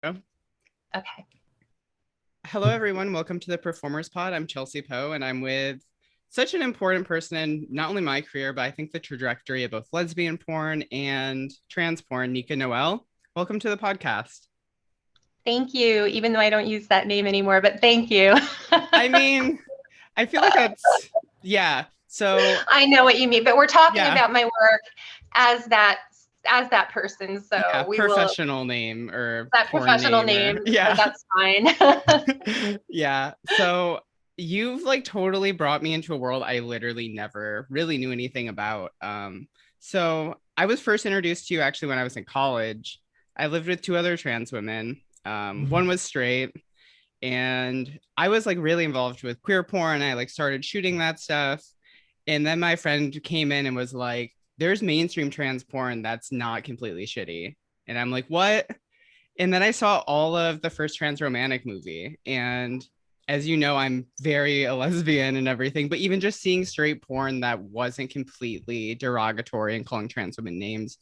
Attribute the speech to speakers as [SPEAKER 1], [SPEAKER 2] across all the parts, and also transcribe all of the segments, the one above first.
[SPEAKER 1] Oh.
[SPEAKER 2] Okay.
[SPEAKER 1] Hello, everyone. Welcome to the Performers Pod. I'm Chelsea Poe, and I'm with such an important person in not only my career, but I think the trajectory of both lesbian porn and trans porn, Nica Noelle. Welcome to the podcast.
[SPEAKER 2] Thank you, even though I don't use that name anymore, but thank you.
[SPEAKER 1] I mean, I feel like that's, yeah. So,
[SPEAKER 2] I know what you mean, but we're talking
[SPEAKER 1] yeah,
[SPEAKER 2] about my work as that person,
[SPEAKER 1] yeah,
[SPEAKER 2] so we will
[SPEAKER 1] professional name or
[SPEAKER 2] that
[SPEAKER 1] porn
[SPEAKER 2] professional
[SPEAKER 1] name, or
[SPEAKER 2] name, so
[SPEAKER 1] yeah.
[SPEAKER 2] that's fine.
[SPEAKER 1] Yeah. So, you've like totally brought me into a world I literally never really knew anything about. So I was first introduced to you actually when I was in college. I lived with two other trans women. One was straight, and I was like really involved with queer porn. I like started shooting that stuff. And then my friend came in and was like, there's mainstream trans porn that's not completely shitty. And I'm like, what? And then I saw all of the first trans romantic movie. And as you know, I'm very a lesbian and everything, but even just seeing straight porn that wasn't completely derogatory and calling trans women names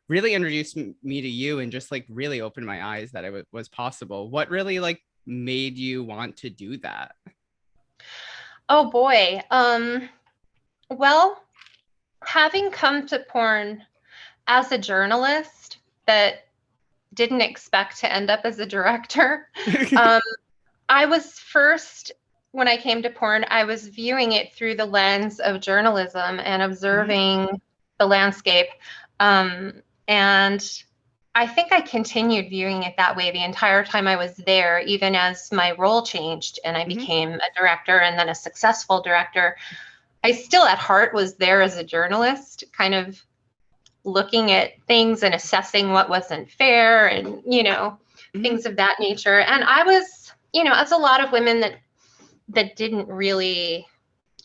[SPEAKER 1] really introduced me to you and just like really opened my eyes that it was possible. What really like made you want to do that?
[SPEAKER 2] Oh boy. Well, having come to porn as a journalist that didn't expect to end up as a director, um, I was first, when I came to porn, I was viewing it through the lens of journalism and
[SPEAKER 1] Mhm.
[SPEAKER 2] observing the landscape. And I think I continued viewing it that way the entire time I was there, even as my role changed and I
[SPEAKER 1] Mhm.
[SPEAKER 2] became a director and then a successful director. I still at heart was there as a journalist, kind of looking at things and assessing what wasn't fair and,
[SPEAKER 1] Mhm.
[SPEAKER 2] things of that nature. And I was, as a lot of women that didn't really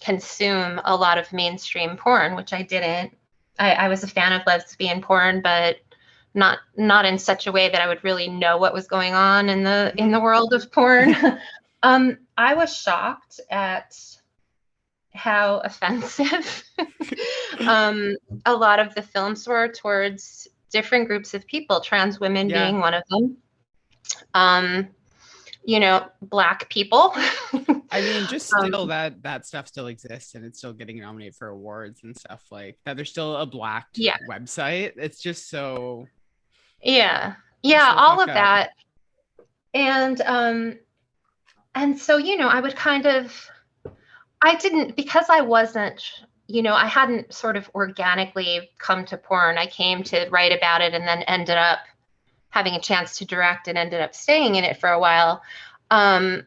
[SPEAKER 2] consume a lot of mainstream porn, which I didn't. I was a fan of lesbian porn, but not in such a way that I would really know what was going on in the world of porn. I was shocked at how offensive um, a lot of the films were towards different groups of people, trans women
[SPEAKER 1] Yeah.
[SPEAKER 2] being one of them. Um, Black people.
[SPEAKER 1] I mean, just
[SPEAKER 2] um,
[SPEAKER 1] still that stuff still exists and it's still getting nominated for awards and stuff like that. There's still a blacked
[SPEAKER 2] yeah,
[SPEAKER 1] website. It's just so
[SPEAKER 2] yeah,
[SPEAKER 1] it's
[SPEAKER 2] yeah,
[SPEAKER 1] so
[SPEAKER 2] all
[SPEAKER 1] fucked
[SPEAKER 2] of
[SPEAKER 1] up.
[SPEAKER 2] that. And so, I would kind of, I didn't, because I wasn't, I hadn't sort of organically come to porn. I came to write about it and then ended up having a chance to direct and ended up staying in it for a while. Um,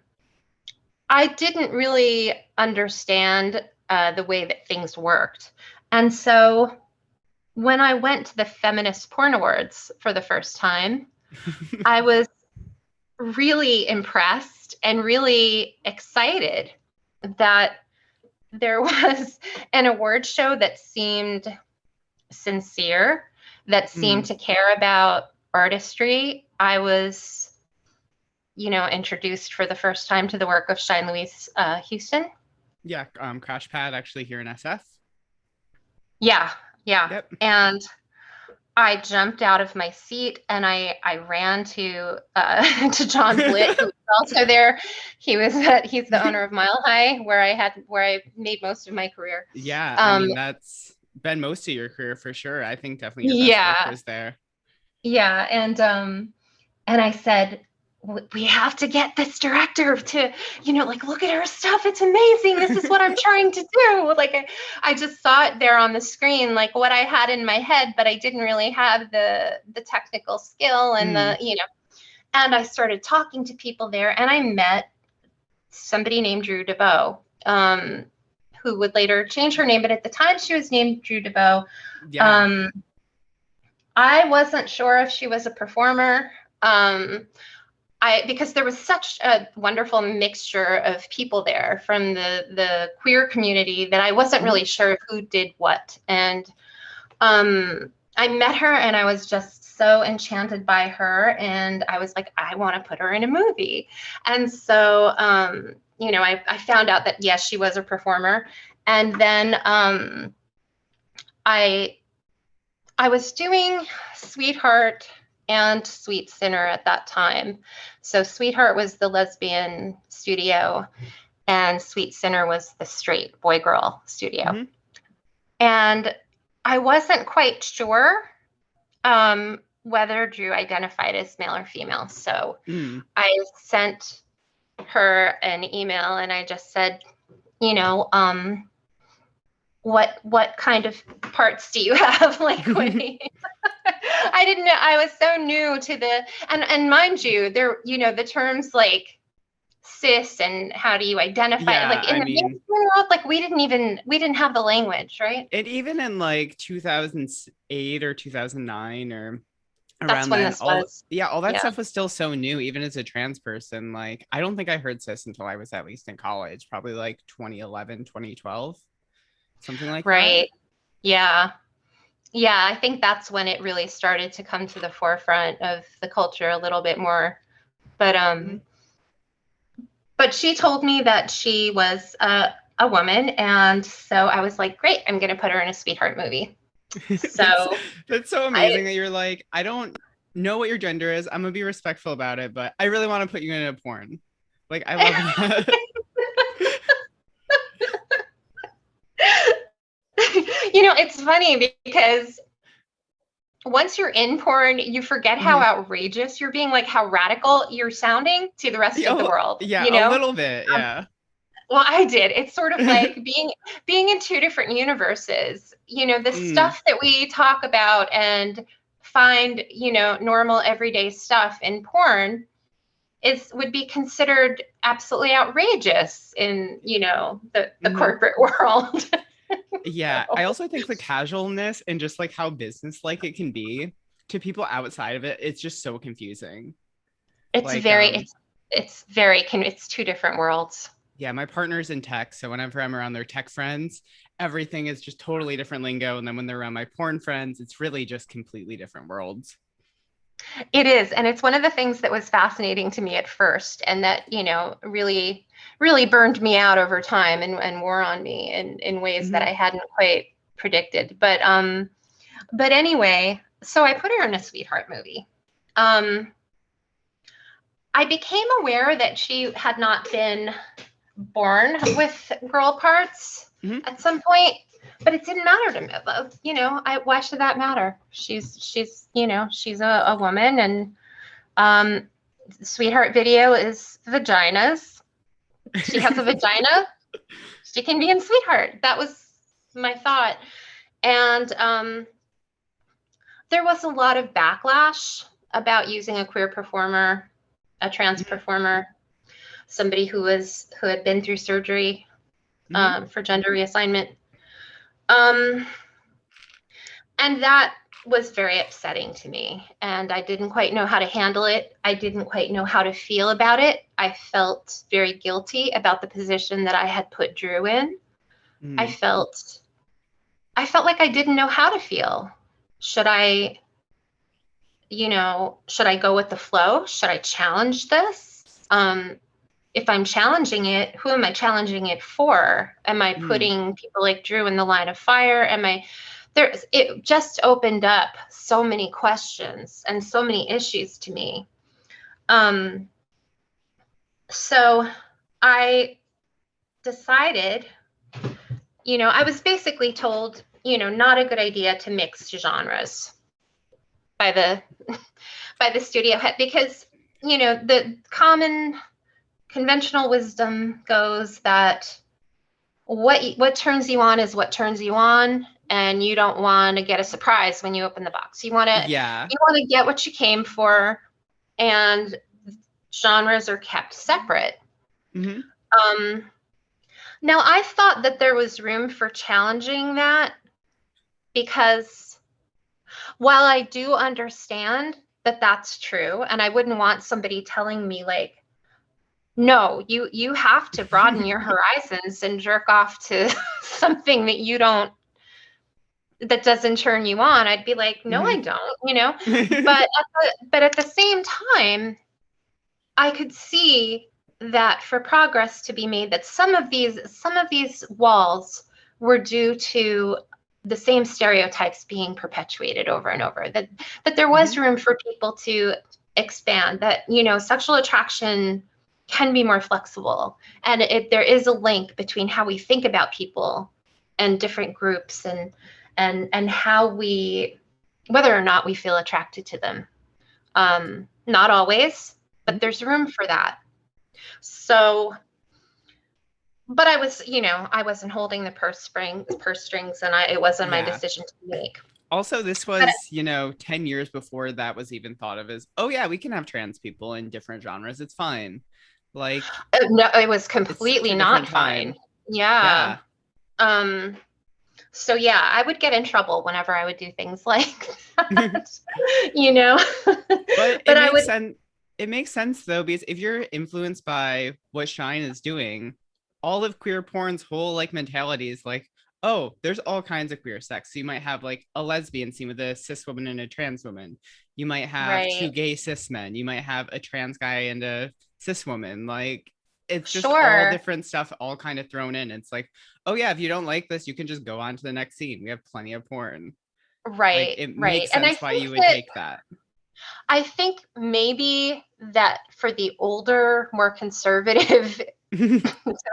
[SPEAKER 2] I didn't really understand the way that things worked. And so when I went to the Feminist Porn Awards for the first time, I was really impressed and really excited that there was an award show that seemed sincere, that seemed
[SPEAKER 1] Mm.
[SPEAKER 2] to care about artistry. I was, introduced for the first time to the work of Shine Louise Houston.
[SPEAKER 1] Yeah, Crash Pad actually here in SF.
[SPEAKER 2] Yeah, yeah.
[SPEAKER 1] Yep.
[SPEAKER 2] And I jumped out of my seat and I ran to to John Blitt, who was also there. He's the owner of Mile High, where I made most of my career.
[SPEAKER 1] Yeah, I
[SPEAKER 2] Um,
[SPEAKER 1] mean that's been most of your career for sure. I think definitely your best work
[SPEAKER 2] yeah,
[SPEAKER 1] was there.
[SPEAKER 2] yeah, and I said, we have to get this director to, like, look at her stuff. It's amazing. This is what I'm trying to do. Like, I just saw it there on the screen, like what I had in my head, but I didn't really have the technical skill and
[SPEAKER 1] Mm.
[SPEAKER 2] and I started talking to people there and I met somebody named Drew DeBow, who would later change her name. But at the time she was named Drew DeBow.
[SPEAKER 1] Yeah.
[SPEAKER 2] Um, I wasn't sure if she was a performer. Because there was such a wonderful mixture of people there from the queer community that I wasn't
[SPEAKER 1] Mhm.
[SPEAKER 2] really sure who did what. And I met her and I was just so enchanted by her. And I was like, I want to put her in a movie. And so, I found out that, yes, she was a performer. And then I I was doing Sweetheart and Sweet Sinner at that time. So Sweetheart was the lesbian studio, and Sweet Sinner was the straight boy girl studio.
[SPEAKER 1] Hmm.
[SPEAKER 2] And I wasn't quite sure whether Drew identified as male or female. So
[SPEAKER 1] Mm.
[SPEAKER 2] I sent her an email and I just said, you know, what kind of parts do you have? Like when I didn't know, I was so new to the, and mind you, there, you know, the terms like cis and how do you identify,
[SPEAKER 1] Yeah,
[SPEAKER 2] like in
[SPEAKER 1] I
[SPEAKER 2] the
[SPEAKER 1] mean,
[SPEAKER 2] mainstream world, like we didn't have the language, right?
[SPEAKER 1] it even in like 2008 or 2009 or
[SPEAKER 2] That's
[SPEAKER 1] around
[SPEAKER 2] when
[SPEAKER 1] then,
[SPEAKER 2] this was.
[SPEAKER 1] all that
[SPEAKER 2] Yeah.
[SPEAKER 1] stuff was still so new, even as a trans person. Like, I don't think I heard cis until I was at least in college, probably like 2011, 2012, something like that.
[SPEAKER 2] Right. Yeah. Yeah. I think that's when it really started to come to the forefront of the culture a little bit more. But
[SPEAKER 1] Mhm.
[SPEAKER 2] but she told me that she was a woman, and so I was like, great, I'm going to put her in a sweetheart movie.
[SPEAKER 1] that's
[SPEAKER 2] So
[SPEAKER 1] that's so
[SPEAKER 2] I
[SPEAKER 1] amazing that you're like, I don't know what your gender is. I'm gonna be respectful about it, but I really want to put you in a porn. Like, I love that.
[SPEAKER 2] it's funny because once you're in porn, you forget how
[SPEAKER 1] Mhm.
[SPEAKER 2] outrageous you're being, like how radical you're sounding to the rest of the world,
[SPEAKER 1] Yeah,
[SPEAKER 2] you
[SPEAKER 1] a
[SPEAKER 2] know?
[SPEAKER 1] little bit.
[SPEAKER 2] Um,
[SPEAKER 1] Yeah.
[SPEAKER 2] well, I did. It's sort of like being in two different universes. The
[SPEAKER 1] Mm.
[SPEAKER 2] stuff that we talk about and find, normal everyday stuff in porn is would be considered absolutely outrageous in, the
[SPEAKER 1] Hmm.
[SPEAKER 2] corporate world.
[SPEAKER 1] Yeah, I also think the casualness and just like how business-like it can be to people outside of it, it's just so confusing.
[SPEAKER 2] It's
[SPEAKER 1] Like,
[SPEAKER 2] very it's two different worlds.
[SPEAKER 1] yeah, my partner's in tech, so whenever I'm around their tech friends, everything is just totally different lingo. And then when they're around my porn friends, it's really just completely different worlds.
[SPEAKER 2] It is, and it's one of the things that was fascinating to me at first, and that really, really burned me out over time and wore on me in ways that
[SPEAKER 1] Hmm.
[SPEAKER 2] I hadn't quite predicted. But anyway, so I put her in a sweetheart movie. Um, I became aware that she had not been born with girl parts
[SPEAKER 1] Hmm.
[SPEAKER 2] at some point, but it didn't matter to me. Why should that matter? She's a woman, and um, sweetheart video is vaginas. She has a vagina. She can be in sweetheart. That was my thought, and there was a lot of backlash about using a queer performer, a trans performer, somebody who had been through surgery
[SPEAKER 1] Hmm.
[SPEAKER 2] for gender reassignment. Um, and that was very upsetting to me. And I didn't quite know how to handle it. I didn't quite know how to feel about it. I felt very guilty about the position that I had put Drew in. I
[SPEAKER 1] Hmm.
[SPEAKER 2] felt I felt like I didn't know how to feel. Should I, should I go with the flow? Should I challenge this? If I'm challenging it, who am I challenging it for? Am I
[SPEAKER 1] Hmm.
[SPEAKER 2] putting people like Drew in the line of fire? Am I there? It just opened up so many questions and so many issues to me. Um, so I decided, I was basically told, not a good idea to mix genres by the by the studio head because the common conventional wisdom goes that what turns you on is what turns you on, and you don't want to get a surprise when you open the box. You want to
[SPEAKER 1] Yeah.
[SPEAKER 2] you want to get what you came for, and genres are kept separate.
[SPEAKER 1] Hmm.
[SPEAKER 2] um Now I thought that there was room for challenging that, because while I do understand that that's true, and I wouldn't want somebody telling me like, no, you have to broaden your horizons and jerk off to something that doesn't turn you on. I'd be like, no, I
[SPEAKER 1] Hmm.
[SPEAKER 2] don't. But at the same time, I could see that for progress to be made, that some of these walls were due to the same stereotypes being perpetuated over and over, that there was
[SPEAKER 1] Hmm.
[SPEAKER 2] room for people to expand, that, you know, sexual attraction can be more flexible, and there is a link between how we think about people and different groups, and how we, whether or not we feel attracted to them. Not always, but there's room for that. So, but I was, you know, I wasn't holding the purse strings, and it wasn't my
[SPEAKER 1] Yeah.
[SPEAKER 2] decision to make.
[SPEAKER 1] Also, this
[SPEAKER 2] But
[SPEAKER 1] was, 10 years before that was even thought of as, oh yeah, we can have trans people in different genres. It's fine. Like,
[SPEAKER 2] no, it was
[SPEAKER 1] it's such
[SPEAKER 2] completely
[SPEAKER 1] a
[SPEAKER 2] not
[SPEAKER 1] different
[SPEAKER 2] fine.
[SPEAKER 1] time.
[SPEAKER 2] Yeah.
[SPEAKER 1] Yeah.
[SPEAKER 2] Um, so yeah, I would get in trouble whenever I would do things like that, you know.
[SPEAKER 1] But
[SPEAKER 2] But I would,
[SPEAKER 1] it makes sense though, because if you're influenced by what Shine is doing, all of queer porn's whole like mentality is like, oh, there's all kinds of queer sex. So you might have like a lesbian scene with a cis woman and a trans woman. You might have two
[SPEAKER 2] right.
[SPEAKER 1] gay cis men. You might have a trans guy and a cis woman. Like, it's just all
[SPEAKER 2] Sure.
[SPEAKER 1] different stuff all kind of thrown in. It's like, oh yeah, if you don't like this, you can just go on to the next scene. We have plenty of porn. Like,
[SPEAKER 2] Right,
[SPEAKER 1] it
[SPEAKER 2] right.
[SPEAKER 1] makes
[SPEAKER 2] And
[SPEAKER 1] sense why you would take that.
[SPEAKER 2] I think maybe that for the older, more conservative, so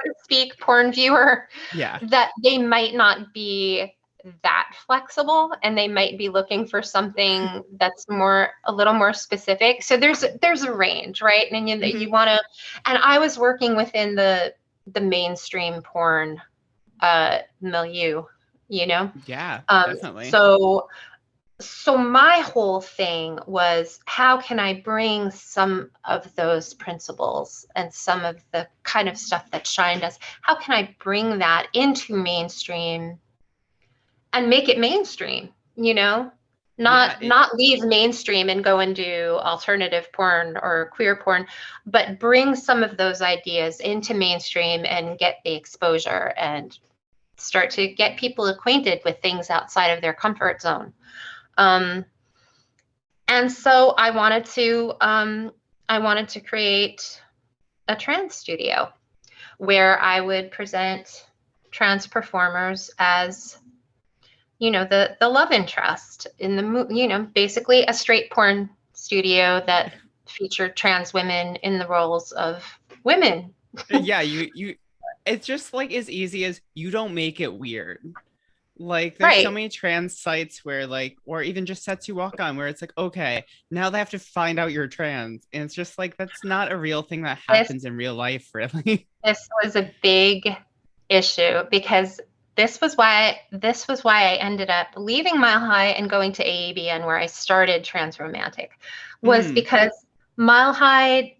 [SPEAKER 2] to speak, porn viewer,
[SPEAKER 1] Yeah.
[SPEAKER 2] that they might not be that flexible, and they might be looking for something that's more, a little more specific. So there's a range, right? And you
[SPEAKER 1] Hmm.
[SPEAKER 2] want to, and I was working within the mainstream porn milieu, you know.
[SPEAKER 1] Yeah,
[SPEAKER 2] Um,
[SPEAKER 1] definitely.
[SPEAKER 2] so so my whole thing was, how can I bring some of those principles and some of the kind of stuff that Shine does, how can I bring that into mainstream and make it mainstream, you know?
[SPEAKER 1] Yeah,
[SPEAKER 2] Not leave mainstream and go and do alternative porn or queer porn, but bring some of those ideas into mainstream and get the exposure and start to get people acquainted with things outside of their comfort zone. Um, and so I wanted to create a trans studio where I would present trans performers as, you know, the love interest in the you know, basically a straight porn studio that featured trans women in the roles of women.
[SPEAKER 1] yeah, you it's just like as easy as you don't make it weird. Like, there's so
[SPEAKER 2] Right.
[SPEAKER 1] many trans sites where like, or even just sets you walk on where it's like, okay, now they have to find out you're trans. And it's just like, that's not a real thing that
[SPEAKER 2] This
[SPEAKER 1] happens in real life, really.
[SPEAKER 2] this was a big issue, because this was why I ended up leaving Mile High and going to AABN, where I started Trans Romantic, was
[SPEAKER 1] Mm,
[SPEAKER 2] because Mile High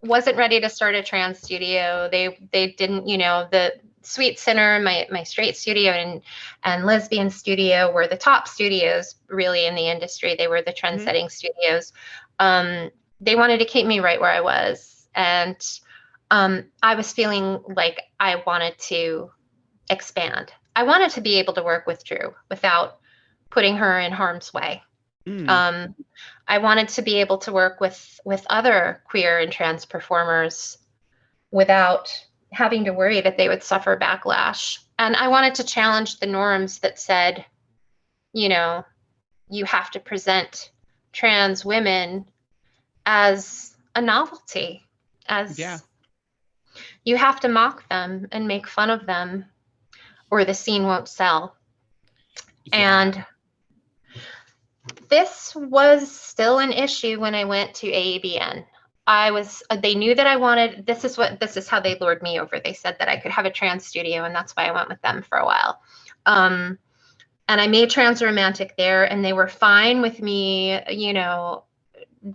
[SPEAKER 2] wasn't ready to start a trans studio. They didn't, you know, the Sweet Center, my straight studio, and lesbian studio were the top studios really in the industry. They were the trend
[SPEAKER 1] mhm.
[SPEAKER 2] setting studios. Um, they wanted to keep me right where I was, and I was feeling like I wanted to expand. I wanted to be able to work with Drew without putting her in harm's way.
[SPEAKER 1] Mm,
[SPEAKER 2] Um, I wanted to be able to work with other queer and trans performers without having to worry that they would suffer backlash. And I wanted to challenge the norms that said, you know, you have to present trans women as a novelty,
[SPEAKER 1] yeah.
[SPEAKER 2] as you have to mock them and make fun of them, or the scene won't sell.
[SPEAKER 1] Yeah.
[SPEAKER 2] And this was still an issue when I went to AABN. They knew that I wanted, this is how they lured me over. They said that I could have a trans studio, and that's why I went with them for a while. Um, and I made Trans Romantic there, and they were fine with me, you know,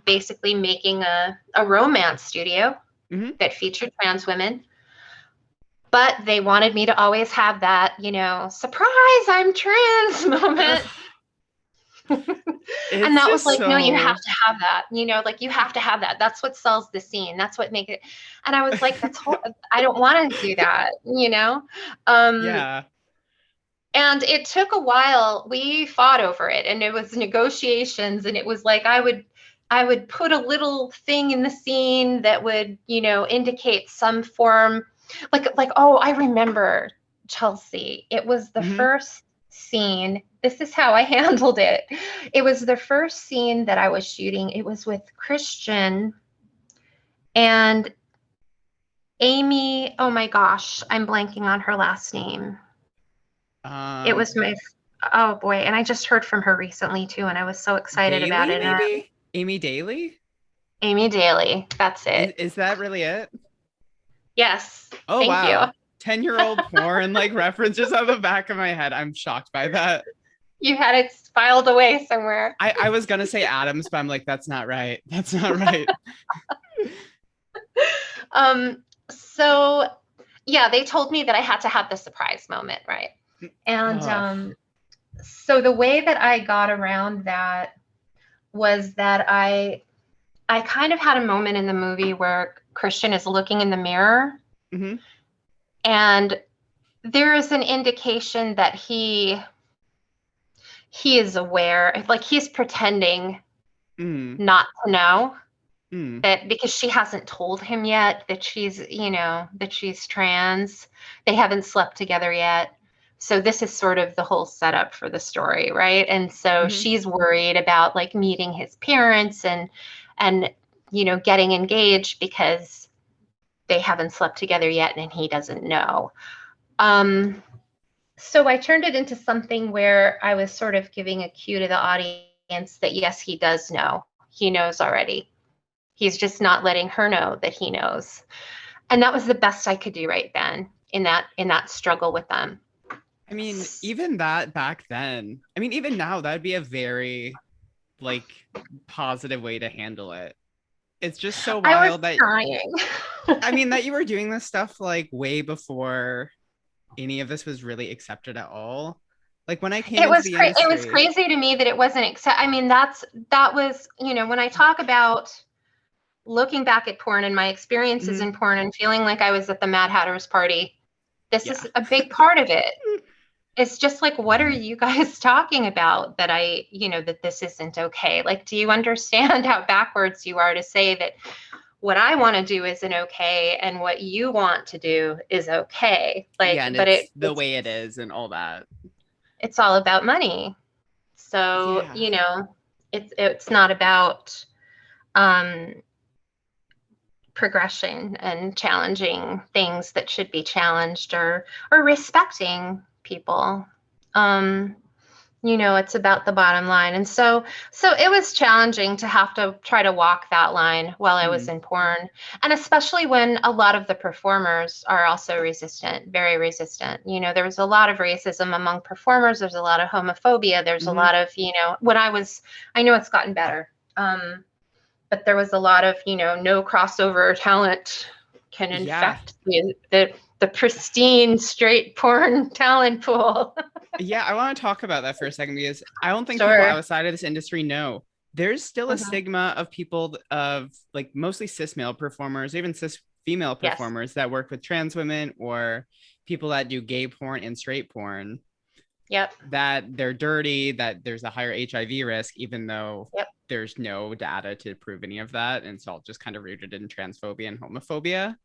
[SPEAKER 2] basically making a romance studio
[SPEAKER 1] Hmm.
[SPEAKER 2] that featured trans women. But they wanted me to always have that, you know, surprise, I'm trans moment. And
[SPEAKER 1] It's
[SPEAKER 2] that was
[SPEAKER 1] just
[SPEAKER 2] like, no, you have
[SPEAKER 1] so,
[SPEAKER 2] to have that, you know, like you have to have that. That's what sells the scene. That's what makes it. And I was like, I don't want to do that, you know? Um,
[SPEAKER 1] yeah.
[SPEAKER 2] and it took a while. We fought over it, and it was negotiations, and it was like, I would put a little thing in the scene that would, you know, indicate some form, like, oh, I remember, Chelsea. It was the
[SPEAKER 1] Hmm.
[SPEAKER 2] first scene, this is how I handled it. It was the first scene that I was shooting. It was with Christian and Amy. Oh my gosh, I'm blanking on her last name. It
[SPEAKER 1] Um,
[SPEAKER 2] was my, oh boy. And I just heard from her recently too. And I was so excited about
[SPEAKER 1] Daly,
[SPEAKER 2] it.
[SPEAKER 1] maybe? Amy Daly?
[SPEAKER 2] Amy Daly. That's it.
[SPEAKER 1] Is that really it?
[SPEAKER 2] Yes.
[SPEAKER 1] Oh
[SPEAKER 2] Thank you.
[SPEAKER 1] wow. 10-year-old porn like references on the back of my head. I'm shocked by that.
[SPEAKER 2] You had it filed away somewhere.
[SPEAKER 1] I was gonna say Adams, but I'm like, that's not right. That's not right.
[SPEAKER 2] So yeah, they told me that I had to have the surprise moment, right? And
[SPEAKER 1] Oh.
[SPEAKER 2] so the way that I got around that was that I kind of had a moment in the movie where Christian is looking in the mirror
[SPEAKER 1] Hmm.
[SPEAKER 2] and there is an indication that he is aware, like he's pretending
[SPEAKER 1] Mm.
[SPEAKER 2] not to know
[SPEAKER 1] Mm.
[SPEAKER 2] that because she hasn't told him yet that she's, that she's trans. They haven't slept together yet. So this is sort of the whole setup for the story, right? And so
[SPEAKER 1] Hmm.
[SPEAKER 2] she's worried about like meeting his parents and getting engaged because they haven't slept together yet and he doesn't know. Um so I turned it into something where I was sort of giving a cue to the audience that yes, he does know. He knows already. He's just not letting her know that he knows. And that was the best I could do right then in that struggle with them.
[SPEAKER 1] I mean, even that back then, I mean, even now, that'd be a very like positive way to handle it. It's just so
[SPEAKER 2] I was
[SPEAKER 1] wild that
[SPEAKER 2] trying.
[SPEAKER 1] I mean that you were doing this stuff like way before any of this was really accepted at all. Like when I came into the
[SPEAKER 2] It was
[SPEAKER 1] industry.
[SPEAKER 2] crazy to me that it wasn't accept. I mean, that was, when I talk about looking back at porn and my experiences
[SPEAKER 1] Mhm.
[SPEAKER 2] in porn and feeling like I was at the Mad Hatter's party, this
[SPEAKER 1] Yeah.
[SPEAKER 2] is a big part of it. It's just like, what are you guys talking about that that this isn't okay? Like, do you understand how backwards you are to say that what I want to do isn't okay and what you want to do is okay?
[SPEAKER 1] Yeah,
[SPEAKER 2] Like,
[SPEAKER 1] and
[SPEAKER 2] but
[SPEAKER 1] it's the way it is and all that.
[SPEAKER 2] it's all about money. So,
[SPEAKER 1] Yeah.
[SPEAKER 2] it's not about um progression and challenging things that should be challenged or respecting people. Um it's about the bottom line. And so it was challenging to have to try to walk that line while I was
[SPEAKER 1] Mm.
[SPEAKER 2] in porn. And especially when a lot of the performers are also resistant, very resistant. There was a lot of racism among performers, there's a lot of homophobia, there's a
[SPEAKER 1] Hmm.
[SPEAKER 2] lot of, when I know it's gotten better. But there was a lot of, no crossover talent can
[SPEAKER 1] Yeah.
[SPEAKER 2] infect the pristine straight porn talent pool.
[SPEAKER 1] Yeah, I want to talk about that for a second because I don't think people
[SPEAKER 2] Sure.
[SPEAKER 1] outside of this industry know. There's still a
[SPEAKER 2] Mhm.
[SPEAKER 1] stigma of people of like mostly cis male performers, even cis female
[SPEAKER 2] Yes.
[SPEAKER 1] performers that work with trans women or people that do gay porn and straight porn,
[SPEAKER 2] Yep.
[SPEAKER 1] that they're dirty, that there's a higher HIV risk, even though
[SPEAKER 2] Yep.
[SPEAKER 1] there's no data to prove any of that. And it's all just kind of rooted in transphobia and homophobia.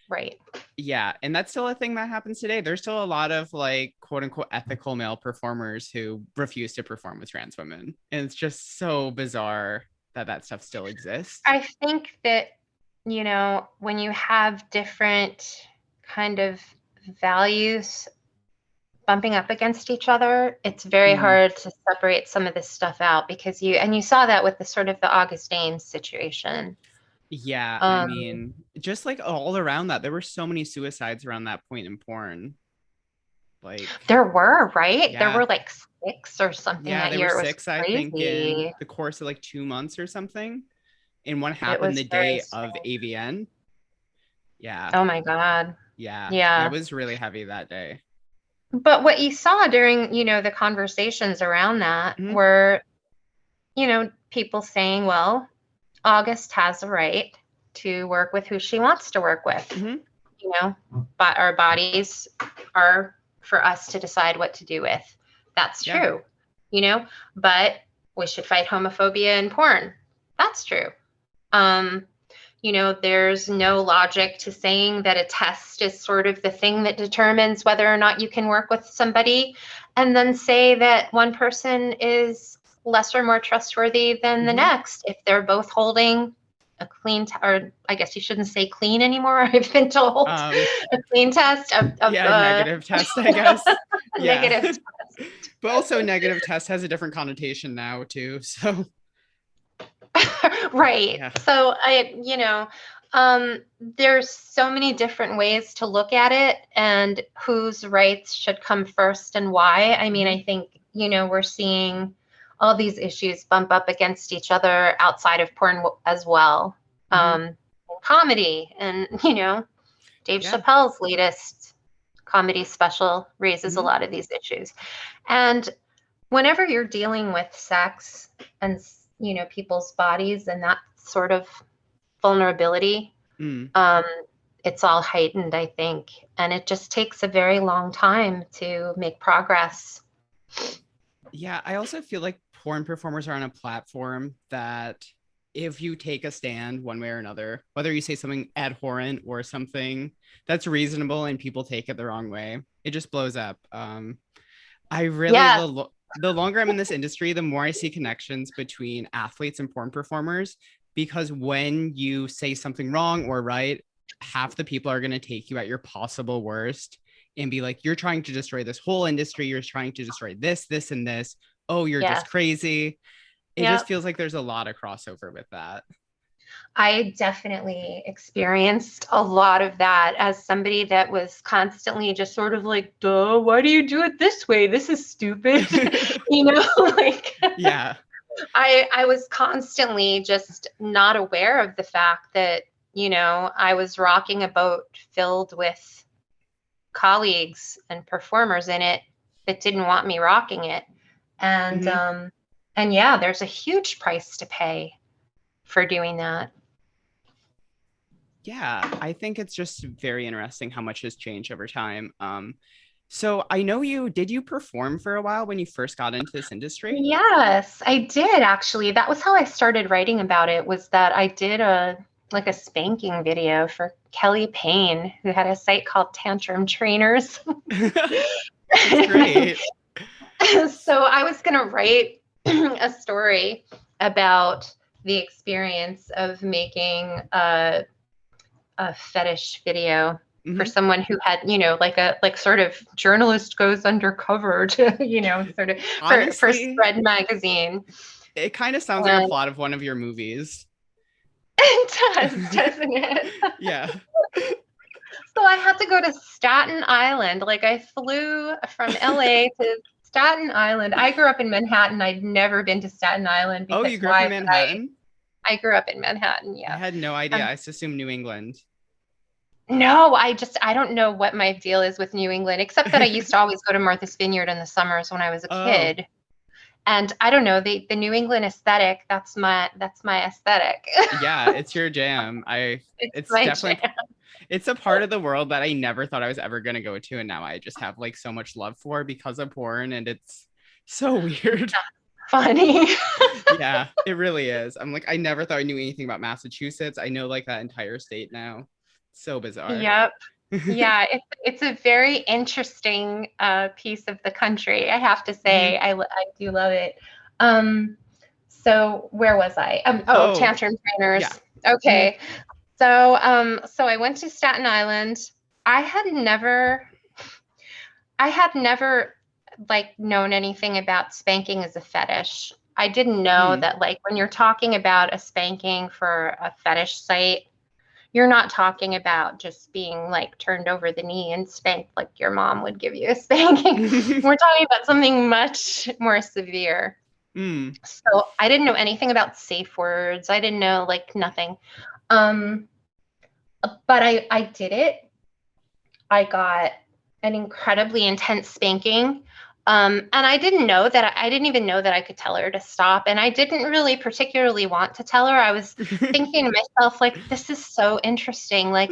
[SPEAKER 2] Right.
[SPEAKER 1] Yeah, and that's still a thing that happens today. There's still a lot of like quote unquote ethical male performers who refuse to perform with trans women. And it's just so bizarre that that stuff still exists.
[SPEAKER 2] I think that, when you have different kind of values bumping up against each other, it's very
[SPEAKER 1] Mm.
[SPEAKER 2] hard to separate some of this stuff out because you saw that with the sort of the August Ames situation.
[SPEAKER 1] Yeah, I
[SPEAKER 2] Um,
[SPEAKER 1] mean, just like all around that, there were so many suicides around that point in porn. Like,
[SPEAKER 2] there were, right? There
[SPEAKER 1] yeah,
[SPEAKER 2] were like six or something
[SPEAKER 1] yeah,
[SPEAKER 2] that
[SPEAKER 1] there were
[SPEAKER 2] year. It was
[SPEAKER 1] six, I think, in
[SPEAKER 2] crazy.
[SPEAKER 1] the course of like 2 months or something. And one
[SPEAKER 2] It
[SPEAKER 1] happened
[SPEAKER 2] was
[SPEAKER 1] the
[SPEAKER 2] very
[SPEAKER 1] day of
[SPEAKER 2] strange.
[SPEAKER 1] AVN. Yeah,
[SPEAKER 2] Oh my God.
[SPEAKER 1] yeah, that
[SPEAKER 2] Yeah.
[SPEAKER 1] was really heavy that day.
[SPEAKER 2] But what you saw during, the conversations around that
[SPEAKER 1] Mhm.
[SPEAKER 2] were, people saying, well, August has a right to work with who she wants to work with.
[SPEAKER 1] Mhm.
[SPEAKER 2] But our bodies are for us to decide what to do with. That's
[SPEAKER 1] Yeah.
[SPEAKER 2] true, but we should fight homophobia in porn. That's true. Um, there's no logic to saying that a test is sort of the thing that determines whether or not you can work with somebody. and then say that one person is less or more trustworthy than the
[SPEAKER 1] Hmm.
[SPEAKER 2] next if they're both holding a clean or I guess you shouldn't say clean anymore. I've been told
[SPEAKER 1] Um,
[SPEAKER 2] a clean test of
[SPEAKER 1] yeah, negative test, I guess. Yeah.
[SPEAKER 2] negative.
[SPEAKER 1] But also negative test has a different connotation now too. So
[SPEAKER 2] Right.
[SPEAKER 1] yeah.
[SPEAKER 2] So there's so many different ways to look at it and whose rights should come first and why. I mean,
[SPEAKER 1] Hmm.
[SPEAKER 2] I think, we're seeing all these issues bump up against each other outside of porn as well.
[SPEAKER 1] Hmm.
[SPEAKER 2] Comedy and, Dave
[SPEAKER 1] Yeah.
[SPEAKER 2] Chappelle's latest comedy special raises a
[SPEAKER 1] Hmm.
[SPEAKER 2] lot of these issues. And whenever you're dealing with sex and people's bodies and that sort of vulnerability,
[SPEAKER 1] Mm.
[SPEAKER 2] um, it's all heightened, I think, and it just takes a very long time to make progress.
[SPEAKER 1] Yeah, I also feel like porn performers are on a platform that if you take a stand one way or another, whether you say something abhorrent or something that's reasonable and people take it the wrong way, it just blows up. I really
[SPEAKER 2] Yes.
[SPEAKER 1] the longer I'm in this industry, the more I see connections between athletes and porn performers because when you say something wrong or right, half the people are going to take you at your possible worst and be like, you're trying to destroy this whole industry. You're trying to destroy this, this, and this. Oh, you're just
[SPEAKER 2] Yes.
[SPEAKER 1] crazy. It just
[SPEAKER 2] Yep.
[SPEAKER 1] feels like there's a lot of crossover with that.
[SPEAKER 2] I definitely experienced a lot of that as somebody that was constantly just sort of like, duh, why do you do it this way? This is stupid. Like
[SPEAKER 1] Yeah.
[SPEAKER 2] I was constantly just not aware of the fact that, I was rocking a boat filled with colleagues and performers in it that didn't want me rocking it. And
[SPEAKER 1] Hmm.
[SPEAKER 2] um and yeah, there's a huge price to pay for doing that.
[SPEAKER 1] Yeah, I think it's just very interesting how much has changed over time. So I know did you perform for a while when you first got into this industry?
[SPEAKER 2] Yes, I did actually. That was how I started writing about it, was that I did a spanking video for Kelly Payne, who had a site called Tantrum Trainers.
[SPEAKER 1] That's great.
[SPEAKER 2] So I was going to write a story about the experience of making a fetish video for
[SPEAKER 1] Hmm.
[SPEAKER 2] someone who had, like sort of journalist goes undercover to, sort of for
[SPEAKER 1] Honestly,
[SPEAKER 2] Spread magazine.
[SPEAKER 1] it kind of sounds like a
[SPEAKER 2] And
[SPEAKER 1] plot of one of your movies.
[SPEAKER 2] it does, doesn't it?
[SPEAKER 1] Yeah.
[SPEAKER 2] So I had to go to Staten Island. Like I flew from LA to Staten Island. I grew up in Manhattan. I'd never been to Staten Island
[SPEAKER 1] Oh, you
[SPEAKER 2] because
[SPEAKER 1] grew up in
[SPEAKER 2] why would I?
[SPEAKER 1] Manhattan?
[SPEAKER 2] I grew up in Manhattan,
[SPEAKER 1] I
[SPEAKER 2] yes.
[SPEAKER 1] had no idea.
[SPEAKER 2] Um,
[SPEAKER 1] I just assumed New England.
[SPEAKER 2] no, I don't know what my deal is with New England, except that I used to always go to Martha's Vineyard in the summers when I was a
[SPEAKER 1] Oh,
[SPEAKER 2] kid. And I don't know, the New England aesthetic, that's my aesthetic.
[SPEAKER 1] yeah, it's your jam.
[SPEAKER 2] It's
[SPEAKER 1] It's
[SPEAKER 2] my
[SPEAKER 1] definitely
[SPEAKER 2] jam.
[SPEAKER 1] it's a part of the world that I never thought I was ever going to go to and now I just have like so much love for because of porn and it's so weird.
[SPEAKER 2] Funny.
[SPEAKER 1] Yeah, it really is. I'm like I never thought I knew anything about Massachusetts. I know like that entire state now. So bizarre.
[SPEAKER 2] Yep. Yeah, it's a very interesting piece of the country. I have to say,
[SPEAKER 1] Hmm.
[SPEAKER 2] I do love it. So where was I?
[SPEAKER 1] Oh,
[SPEAKER 2] Tantrum
[SPEAKER 1] yeah.
[SPEAKER 2] trainers.
[SPEAKER 1] Hmm.
[SPEAKER 2] Okay. So I went to Staten Island. I had never, I had never like known anything about spanking as a fetish. I didn't know
[SPEAKER 1] Hmm.
[SPEAKER 2] that like when you're talking about a spanking for a fetish site, you're not talking about just being like turned over the knee and spanked like your mom would give you a spanking. We're talking about something much more severe.
[SPEAKER 1] Hmm.
[SPEAKER 2] So I didn't know anything about safe words. I didn't know like nothing. Um, but I did it. I got an incredibly intense spanking. And I didn't even know that I could tell her to stop. And I didn't really particularly want to tell her. I was thinking to myself, like, this is so interesting. Like,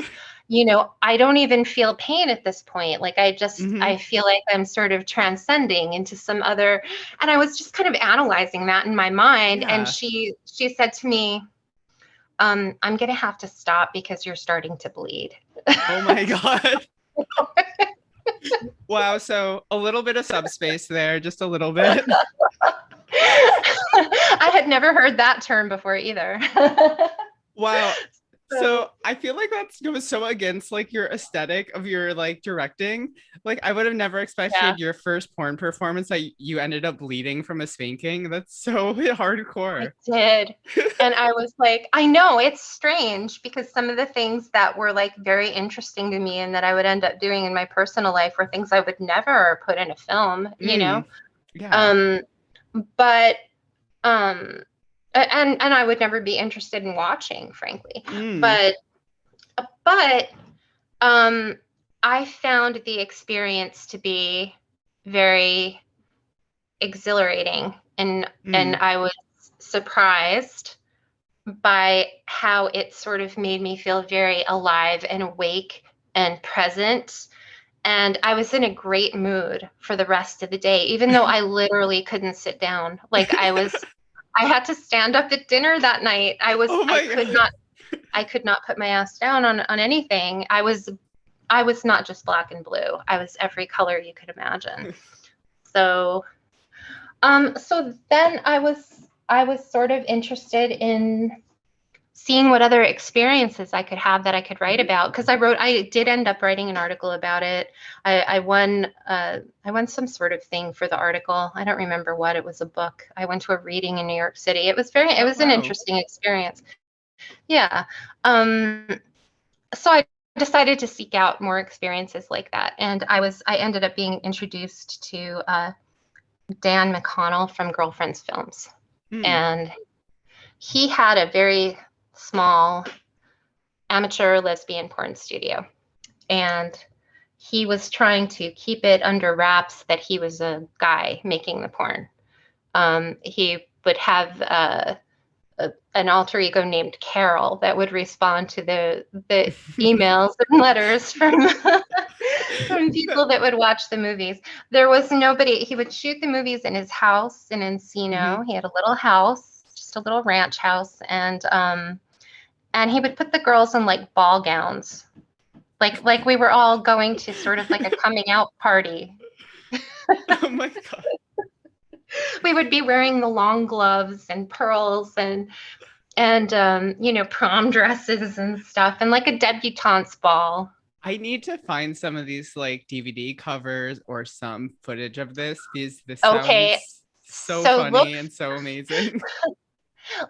[SPEAKER 2] I don't even feel pain at this point. Like, I
[SPEAKER 1] Hmm.
[SPEAKER 2] feel like I'm sort of transcending into some other, and I was just kind of analyzing that in my mind. And
[SPEAKER 1] Yeah.
[SPEAKER 2] she said to me, I'm going to have to stop because you're starting to bleed.
[SPEAKER 1] Oh my God. Wow. So a little bit of subspace there, just a little bit.
[SPEAKER 2] I had never heard that term before either.
[SPEAKER 1] Wow.
[SPEAKER 2] So
[SPEAKER 1] So I feel like that goes so against like your aesthetic of your like directing. Like I would have never
[SPEAKER 2] yeah,
[SPEAKER 1] expected your first porn performance that you ended up bleeding from a spanking. That's so
[SPEAKER 2] I
[SPEAKER 1] hardcore.
[SPEAKER 2] did. And I was like, I know it's strange because some of the things that were like very interesting to me and that I would end up doing in my personal life were things I would never put in a film, you know?
[SPEAKER 1] Mm, yeah.
[SPEAKER 2] Um, but um and I would never be interested in watching, frankly.
[SPEAKER 1] Mm,
[SPEAKER 2] But um I found the experience to be very exhilarating, and
[SPEAKER 1] mm.
[SPEAKER 2] I was surprised by how it sort of made me feel very alive and awake and present. And I was in a great mood for the rest of the day, even though I literally couldn't sit down. I had to stand up at dinner that night.
[SPEAKER 1] Oh
[SPEAKER 2] I
[SPEAKER 1] my
[SPEAKER 2] could
[SPEAKER 1] God.
[SPEAKER 2] not, I could not put my ass down on anything. I was not just black and blue. I was every color you could imagine. So, so then I was sort of interested in seeing what other experiences I could have that I could write about, because I did end up writing an article about it. I won some sort of thing for the article. I don't remember what. It was a book. I went to a reading in New York City. It
[SPEAKER 1] Oh
[SPEAKER 2] was an
[SPEAKER 1] wow.
[SPEAKER 2] interesting experience. Yeah. Um, so I decided to seek out more experiences like that, and I ended up being introduced to Dan McConnell from Girlfriends Films,
[SPEAKER 1] Mm,
[SPEAKER 2] and he had a very small amateur lesbian porn studio, and he was trying to keep it under wraps that he was a guy making the porn. He would have an alter ego named Carol that would respond to the emails and letters from from people that would watch the movies. There was nobody. He would shoot the movies in his house in
[SPEAKER 1] mhm.
[SPEAKER 2] Encino. He had a little house, just a little ranch house, and he would put the girls in like ball gowns, like we were all going to sort of like a coming out party.
[SPEAKER 1] Oh my God.
[SPEAKER 2] We would be wearing the long gloves and pearls and you know, prom dresses and stuff, and like a debutante's ball.
[SPEAKER 1] I need to find some of these like DVD covers or some footage of this because this
[SPEAKER 2] Okay,
[SPEAKER 1] sounds so
[SPEAKER 2] so
[SPEAKER 1] funny and so amazing.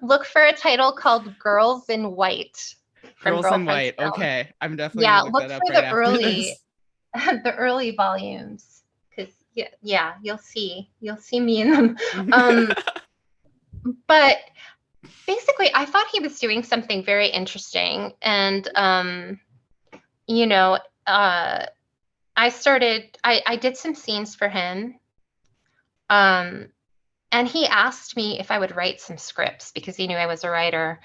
[SPEAKER 2] look for a title called Girls in White from
[SPEAKER 1] Girls in
[SPEAKER 2] Girlfriend's
[SPEAKER 1] White.
[SPEAKER 2] Film.
[SPEAKER 1] Okay. I'm definitely gonna
[SPEAKER 2] Yeah,
[SPEAKER 1] look
[SPEAKER 2] look
[SPEAKER 1] that up
[SPEAKER 2] for
[SPEAKER 1] right
[SPEAKER 2] the
[SPEAKER 1] after
[SPEAKER 2] early
[SPEAKER 1] this.
[SPEAKER 2] the early volumes, because yeah, you'll see me in them. Um, but basically, I thought he was doing something very interesting, and you know, uh, I did some scenes for him, um, and he asked me if I would write some scripts because he knew I was a writer.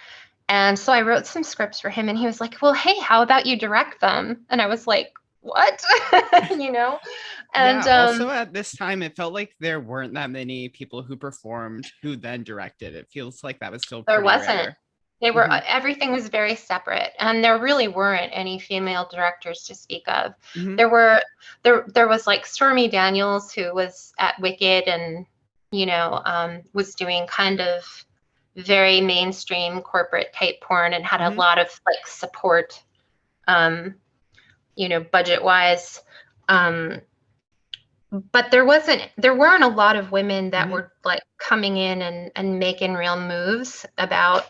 [SPEAKER 2] And so I wrote some scripts for him, and he was like, "Well, hey, how about you direct them?" And I was like, "What?" you know? And
[SPEAKER 1] Yeah, also at this time, it felt like there weren't that many people who performed who then directed. It feels like that was still
[SPEAKER 2] there
[SPEAKER 1] pretty
[SPEAKER 2] wasn't.
[SPEAKER 1] rare.
[SPEAKER 2] They were
[SPEAKER 1] Hmm.
[SPEAKER 2] everything was very separate, and there really weren't any female directors to speak of.
[SPEAKER 1] Hmm.
[SPEAKER 2] There were there was like Stormy Daniels, who was at Wicked, and you know, was doing kind of very mainstream corporate type porn and had a
[SPEAKER 1] Hmm.
[SPEAKER 2] lot of like support, um, you know, budget wise. Um, but there weren't a lot of women that
[SPEAKER 1] Hmm.
[SPEAKER 2] were like coming in and making real moves about,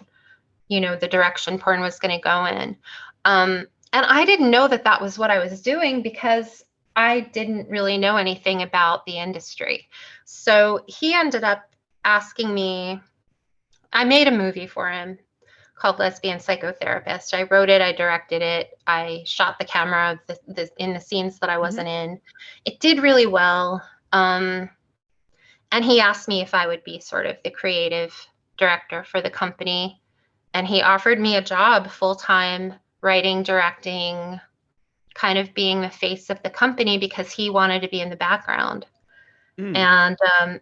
[SPEAKER 2] you know, the direction porn was going to go in. And I didn't know that that was what I was doing because I didn't really know anything about the industry. So he ended up asking me, I made a movie for him called Lesbian Psychotherapist. I wrote it, I directed it, I shot the camera of in the scenes that I
[SPEAKER 1] Hmm.
[SPEAKER 2] wasn't in. It did really well. And he asked me if I would be sort of the creative director for the company. And he offered me a job full time, writing, directing, kind of being the face of the company because he wanted to be in the background.
[SPEAKER 1] Mm.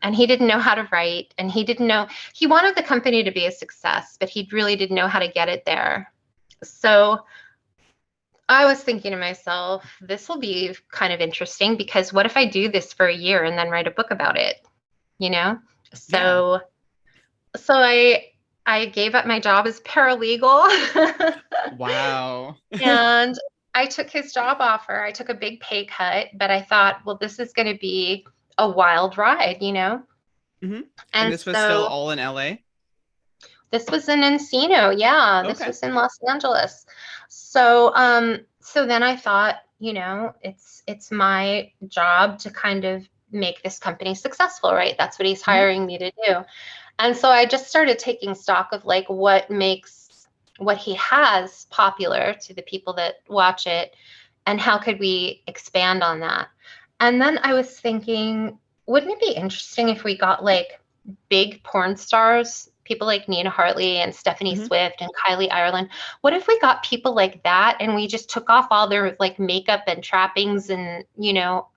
[SPEAKER 2] And he didn't know how to write, and he didn't know, he wanted the company to be a success, but he really didn't know how to get it there. So I was thinking to myself, this will be kind of interesting because what if I do this for a year and then write a book about it, you know?
[SPEAKER 1] Yeah.
[SPEAKER 2] So so I gave up my job as paralegal
[SPEAKER 1] Wow.
[SPEAKER 2] and I took his job offer. I took a big pay cut, but I thought, well, this is going to be a wild ride, you know?
[SPEAKER 1] Hmm. And
[SPEAKER 2] And
[SPEAKER 1] this was still
[SPEAKER 2] so
[SPEAKER 1] all in LA?
[SPEAKER 2] this was in Encino. Yeah, this
[SPEAKER 1] Okay.
[SPEAKER 2] was in Los Angeles. So then I thought, you know, it's my job to kind of make this company successful, right? That's what he's
[SPEAKER 1] Hmm.
[SPEAKER 2] hiring me to do. And so I just started taking stock of like what makes what he has popular to the people that watch it and how could we expand on that. And then I was thinking, wouldn't it be interesting if we got like big porn stars, people like Nina Hartley and Stephanie
[SPEAKER 1] Hmm.
[SPEAKER 2] Swift and Kylie Ireland? What if we got people like that and we just took off all their like makeup and trappings and, you know,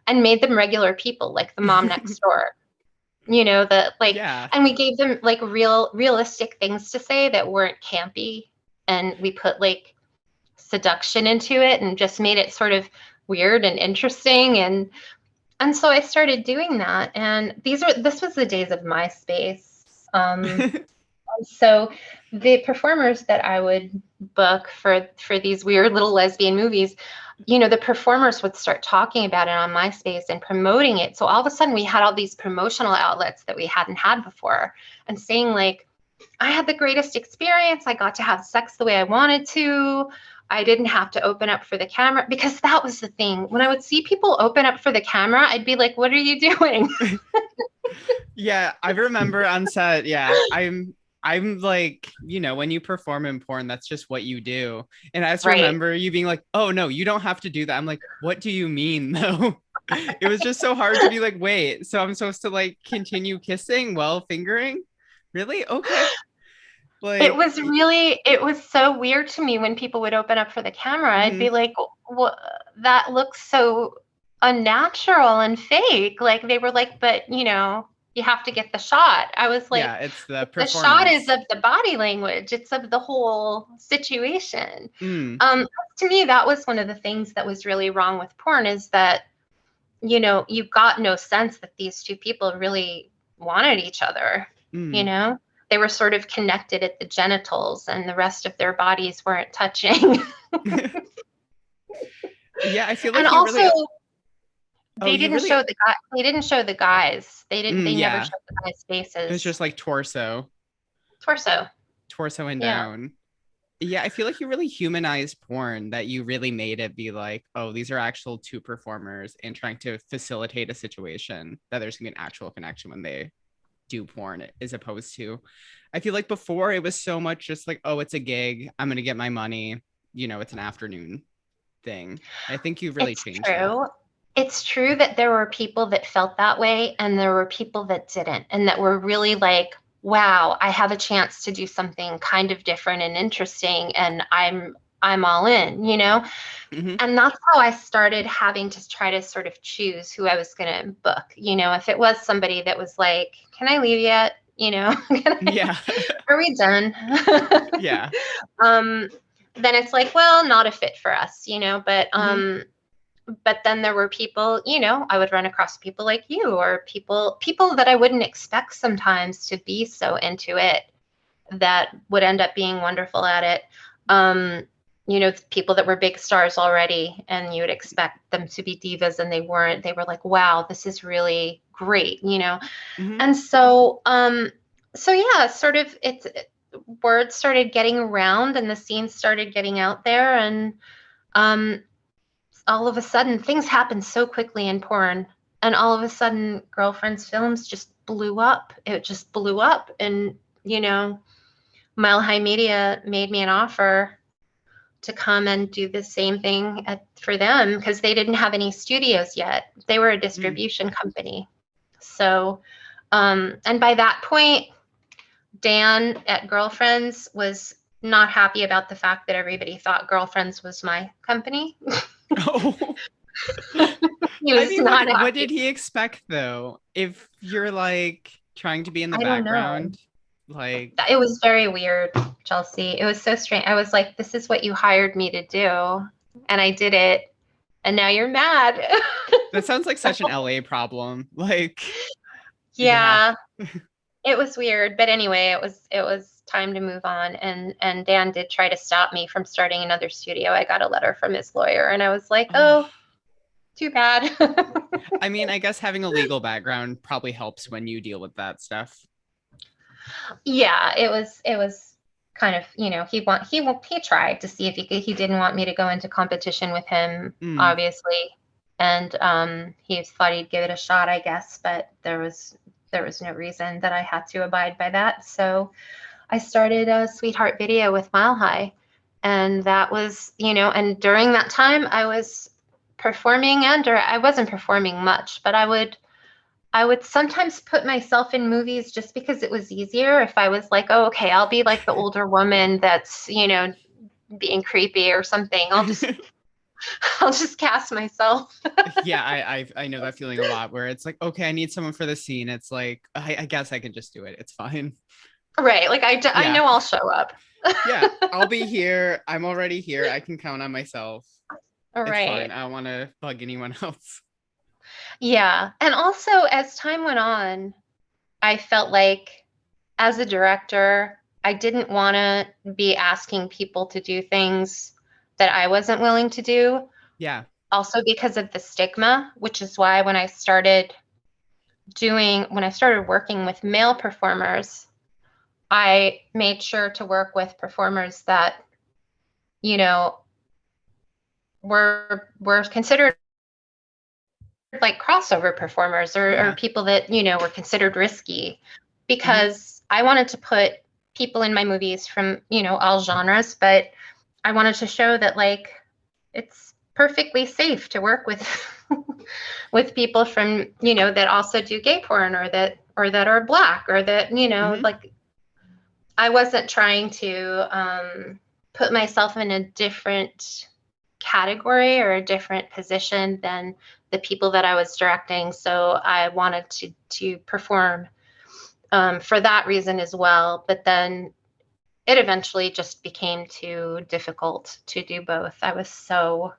[SPEAKER 2] and made them regular people like the mom next door? You know, the like,
[SPEAKER 1] Yeah.
[SPEAKER 2] and we gave them like realistic things to say that weren't campy. And we put like seduction into it and just made it sort of weird and interesting. And so I started doing that. And this was the days of MySpace. So the performers that I would book for these weird little lesbian movies, you know, the performers would start talking about it on MySpace and promoting it. So all of a sudden we had all these promotional outlets that we hadn't had before and saying like, I had the greatest experience. I got to have sex the way I wanted to. I didn't have to open up for the camera because that was the thing. When I would see people open up for the camera, I'd be like, what are you doing?
[SPEAKER 1] Yeah, I remember on set, yeah, I'm like, when you perform in porn, that's just what you do. And I just
[SPEAKER 2] Right.
[SPEAKER 1] remember you being like, "Oh no, you don't have to do that." I'm like, "What do you mean though?" It was just so hard to be like, "Wait, so I'm supposed to like continue kissing while fingering?" Really? Okay. Like,
[SPEAKER 2] It was so weird to me when people would open up for the camera. I'd be
[SPEAKER 1] mhm.
[SPEAKER 2] like, what, that looks so unnatural and fake. Like they were like, but you know, you have to get the shot. I was like,
[SPEAKER 1] Yeah, it's the
[SPEAKER 2] the shot is
[SPEAKER 1] performance.
[SPEAKER 2] of the body language. It's of the whole situation.
[SPEAKER 1] Mm,
[SPEAKER 2] Um, to me, that was one of the things that was really wrong with porn is that, you know, you got no sense that these two people really wanted each other, you
[SPEAKER 1] mm.
[SPEAKER 2] know? They were sort of connected at the genitals and the rest of their bodies weren't touching.
[SPEAKER 1] Yeah, I feel
[SPEAKER 2] And
[SPEAKER 1] like you really,
[SPEAKER 2] also
[SPEAKER 1] oh,
[SPEAKER 2] they
[SPEAKER 1] you
[SPEAKER 2] didn't
[SPEAKER 1] really,
[SPEAKER 2] show the guy they didn't show the guys. They never
[SPEAKER 1] yeah,
[SPEAKER 2] showed the guys'
[SPEAKER 1] it was
[SPEAKER 2] faces.
[SPEAKER 1] just like
[SPEAKER 2] Torso.
[SPEAKER 1] torso and
[SPEAKER 2] Yeah.
[SPEAKER 1] down. Yeah, I feel like you really humanized porn, that you really made it be like, oh, these are actual two performers and trying to facilitate a situation that there's gonna be an actual connection when they do porn, as opposed to, I feel like before it was so much just like, oh, it's a gig, I'm gonna get my money, it's an afternoon thing. I think you really
[SPEAKER 2] It's
[SPEAKER 1] changed that.
[SPEAKER 2] true. It's true that there were people that felt that way and there were people that didn't and that were really like, wow, I have a chance to do something kind of different and interesting and I'm all in, you know?
[SPEAKER 1] Hmm.
[SPEAKER 2] And that's how I started having to try to sort of choose who I was going to book. You know, if it was somebody that was like, "Can I leave yet?" You know,
[SPEAKER 1] Yeah.
[SPEAKER 2] "Are we done?"
[SPEAKER 1] Yeah.
[SPEAKER 2] um, then it's like, well, not a fit for us, you know.
[SPEAKER 1] Hmm.
[SPEAKER 2] But then there were people, you know, I would run across people like you or people that I wouldn't expect sometimes to be so into it that would end up being wonderful at it. Um, you know, people that were big stars already, and you would expect them to be divas, and they weren't. They were like, "Wow, this is really great," you know.
[SPEAKER 1] Hmm.
[SPEAKER 2] And so yeah, sort of, word started getting around, and the scene started getting out there, and um, all of a sudden things happened so quickly in porn and all of a sudden girlfriends films just blew up. It just blew up. And you know, Mile High Media made me an offer to come and do the same thing for them because they didn't have any studios yet. They were a
[SPEAKER 1] Mm.
[SPEAKER 2] distribution company. So and by that point Dan at Girlfriends was not happy about the fact that everybody thought Girlfriends was my company.
[SPEAKER 1] Oh.
[SPEAKER 2] He
[SPEAKER 1] I
[SPEAKER 2] was
[SPEAKER 1] mean, what
[SPEAKER 2] not
[SPEAKER 1] what did
[SPEAKER 2] happy.
[SPEAKER 1] he expect though? If you're like trying to be in the
[SPEAKER 2] I don't know.
[SPEAKER 1] background, like,
[SPEAKER 2] It was very weird, Chelsea. It was so strange. I was like, this is what you hired me to do. and I did it, and now you're mad.
[SPEAKER 1] That sounds like such an LA problem. Like, yeah.
[SPEAKER 2] Yeah, it was weird, but anyway, it was time to move on, and Dan did try to stop me from starting another studio. I got a letter from his lawyer, and I was like,
[SPEAKER 1] Oh,
[SPEAKER 2] "Oh, too bad."
[SPEAKER 1] I mean, I guess having a legal background probably helps when you deal with that stuff.
[SPEAKER 2] Yeah, it was kind of, he tried to see if he didn't want me to go into competition with him,
[SPEAKER 1] Mm,
[SPEAKER 2] obviously, and he thought he'd give it a shot, I guess, but there was no reason that I had to abide by that. So I started a Sweetheart Video with Mile High, and that was, and during that time I was performing, or I wasn't performing much, but I would sometimes put myself in movies just because it was easier. If I was like, oh, okay, I'll be like the older woman that's, being creepy or something. I'll just cast myself.
[SPEAKER 1] yeah, I know that feeling a lot where it's like, okay, I need someone for the scene. It's like, I guess I can just do it. It's fine.
[SPEAKER 2] Right. Like I
[SPEAKER 1] Yeah.
[SPEAKER 2] know I'll show up.
[SPEAKER 1] Yeah. I'll be here. I'm already here. I can count on myself.
[SPEAKER 2] All
[SPEAKER 1] It's
[SPEAKER 2] right.
[SPEAKER 1] fine. I don't want to bug anyone else.
[SPEAKER 2] Yeah. And also as time went on, I felt like as a director, I didn't want to be asking people to do things that I wasn't willing to do.
[SPEAKER 1] Yeah.
[SPEAKER 2] Also because of the stigma, which is why when I started working with male performers, I made sure to work with performers that, you know, were considered like crossover performers, or
[SPEAKER 1] Yeah.
[SPEAKER 2] people that, were considered risky,
[SPEAKER 1] Hmm.
[SPEAKER 2] because I wanted to put people in my movies from, all genres, but I wanted to show that, like, it's perfectly safe to work with with people from, that also do gay porn, or that are black, or that,
[SPEAKER 1] Hmm.
[SPEAKER 2] like, I wasn't trying to put myself in a different category or a different position than the people that I was directing. So I wanted to perform for that reason as well. But then it eventually just became too difficult to do both. I was so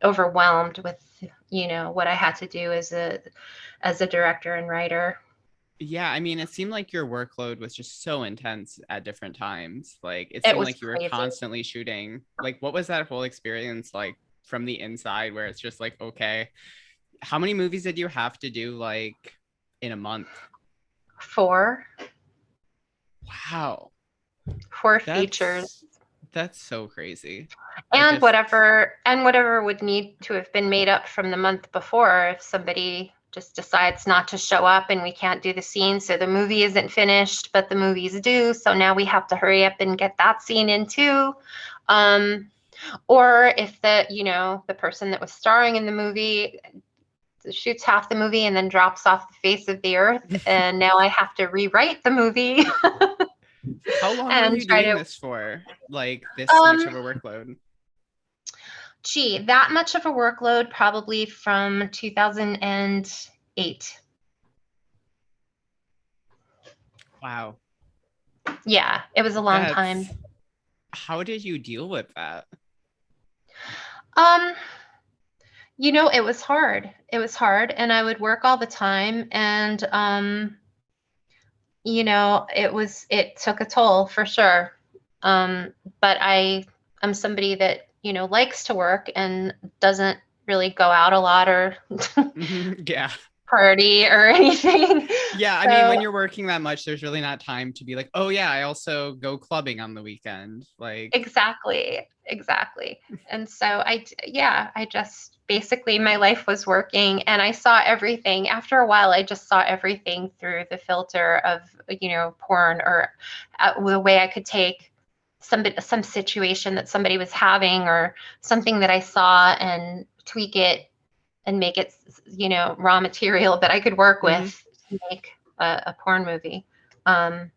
[SPEAKER 2] overwhelmed with, what I had to do as a director and writer.
[SPEAKER 1] Yeah, I mean, it seemed like your workload was just so intense at different times. Like, it
[SPEAKER 2] It
[SPEAKER 1] seemed
[SPEAKER 2] was
[SPEAKER 1] like you were
[SPEAKER 2] crazy.
[SPEAKER 1] constantly shooting. Like, what was that whole experience like from the inside where it's just like, okay, how many movies did you have to do like in a month?
[SPEAKER 2] 4
[SPEAKER 1] Wow.
[SPEAKER 2] features.
[SPEAKER 1] That's so crazy. I
[SPEAKER 2] And
[SPEAKER 1] just
[SPEAKER 2] whatever would need to have been made up from the month before, if somebody just decides not to show up and we can't do the scene, so the movie isn't finished but the movies due, so now we have to hurry up and get that scene in too. um, or if the person that was starring in the movie shoots half the movie and then drops off the face of the earth, and now I have to rewrite the movie
[SPEAKER 1] how long were
[SPEAKER 2] and
[SPEAKER 1] you
[SPEAKER 2] try
[SPEAKER 1] doing
[SPEAKER 2] to
[SPEAKER 1] this for? Like this much
[SPEAKER 2] um
[SPEAKER 1] of a workload?
[SPEAKER 2] Gee, that much of a workload probably from 2008.
[SPEAKER 1] Wow.
[SPEAKER 2] Yeah, it was a long time.
[SPEAKER 1] That's how did you deal with that?
[SPEAKER 2] Um, it was hard. It was hard, and I would work all the time, and it took a toll for sure. But I'm somebody that, likes to work and doesn't really go out a lot or
[SPEAKER 1] Yeah.
[SPEAKER 2] party or anything.
[SPEAKER 1] Yeah, I mean,
[SPEAKER 2] So
[SPEAKER 1] when you're working that much, there's really not time to be like, oh yeah, I also go clubbing on the weekend. Like,
[SPEAKER 2] exactly, exactly. And so yeah, I just basically my life was working, and I saw everything. After a while, I just saw everything through the filter of, porn, or the way I could take some situation that somebody was having, or something that I saw, and tweak it and make it, raw material that I could work
[SPEAKER 1] mhm.
[SPEAKER 2] with to make a porn movie. Um,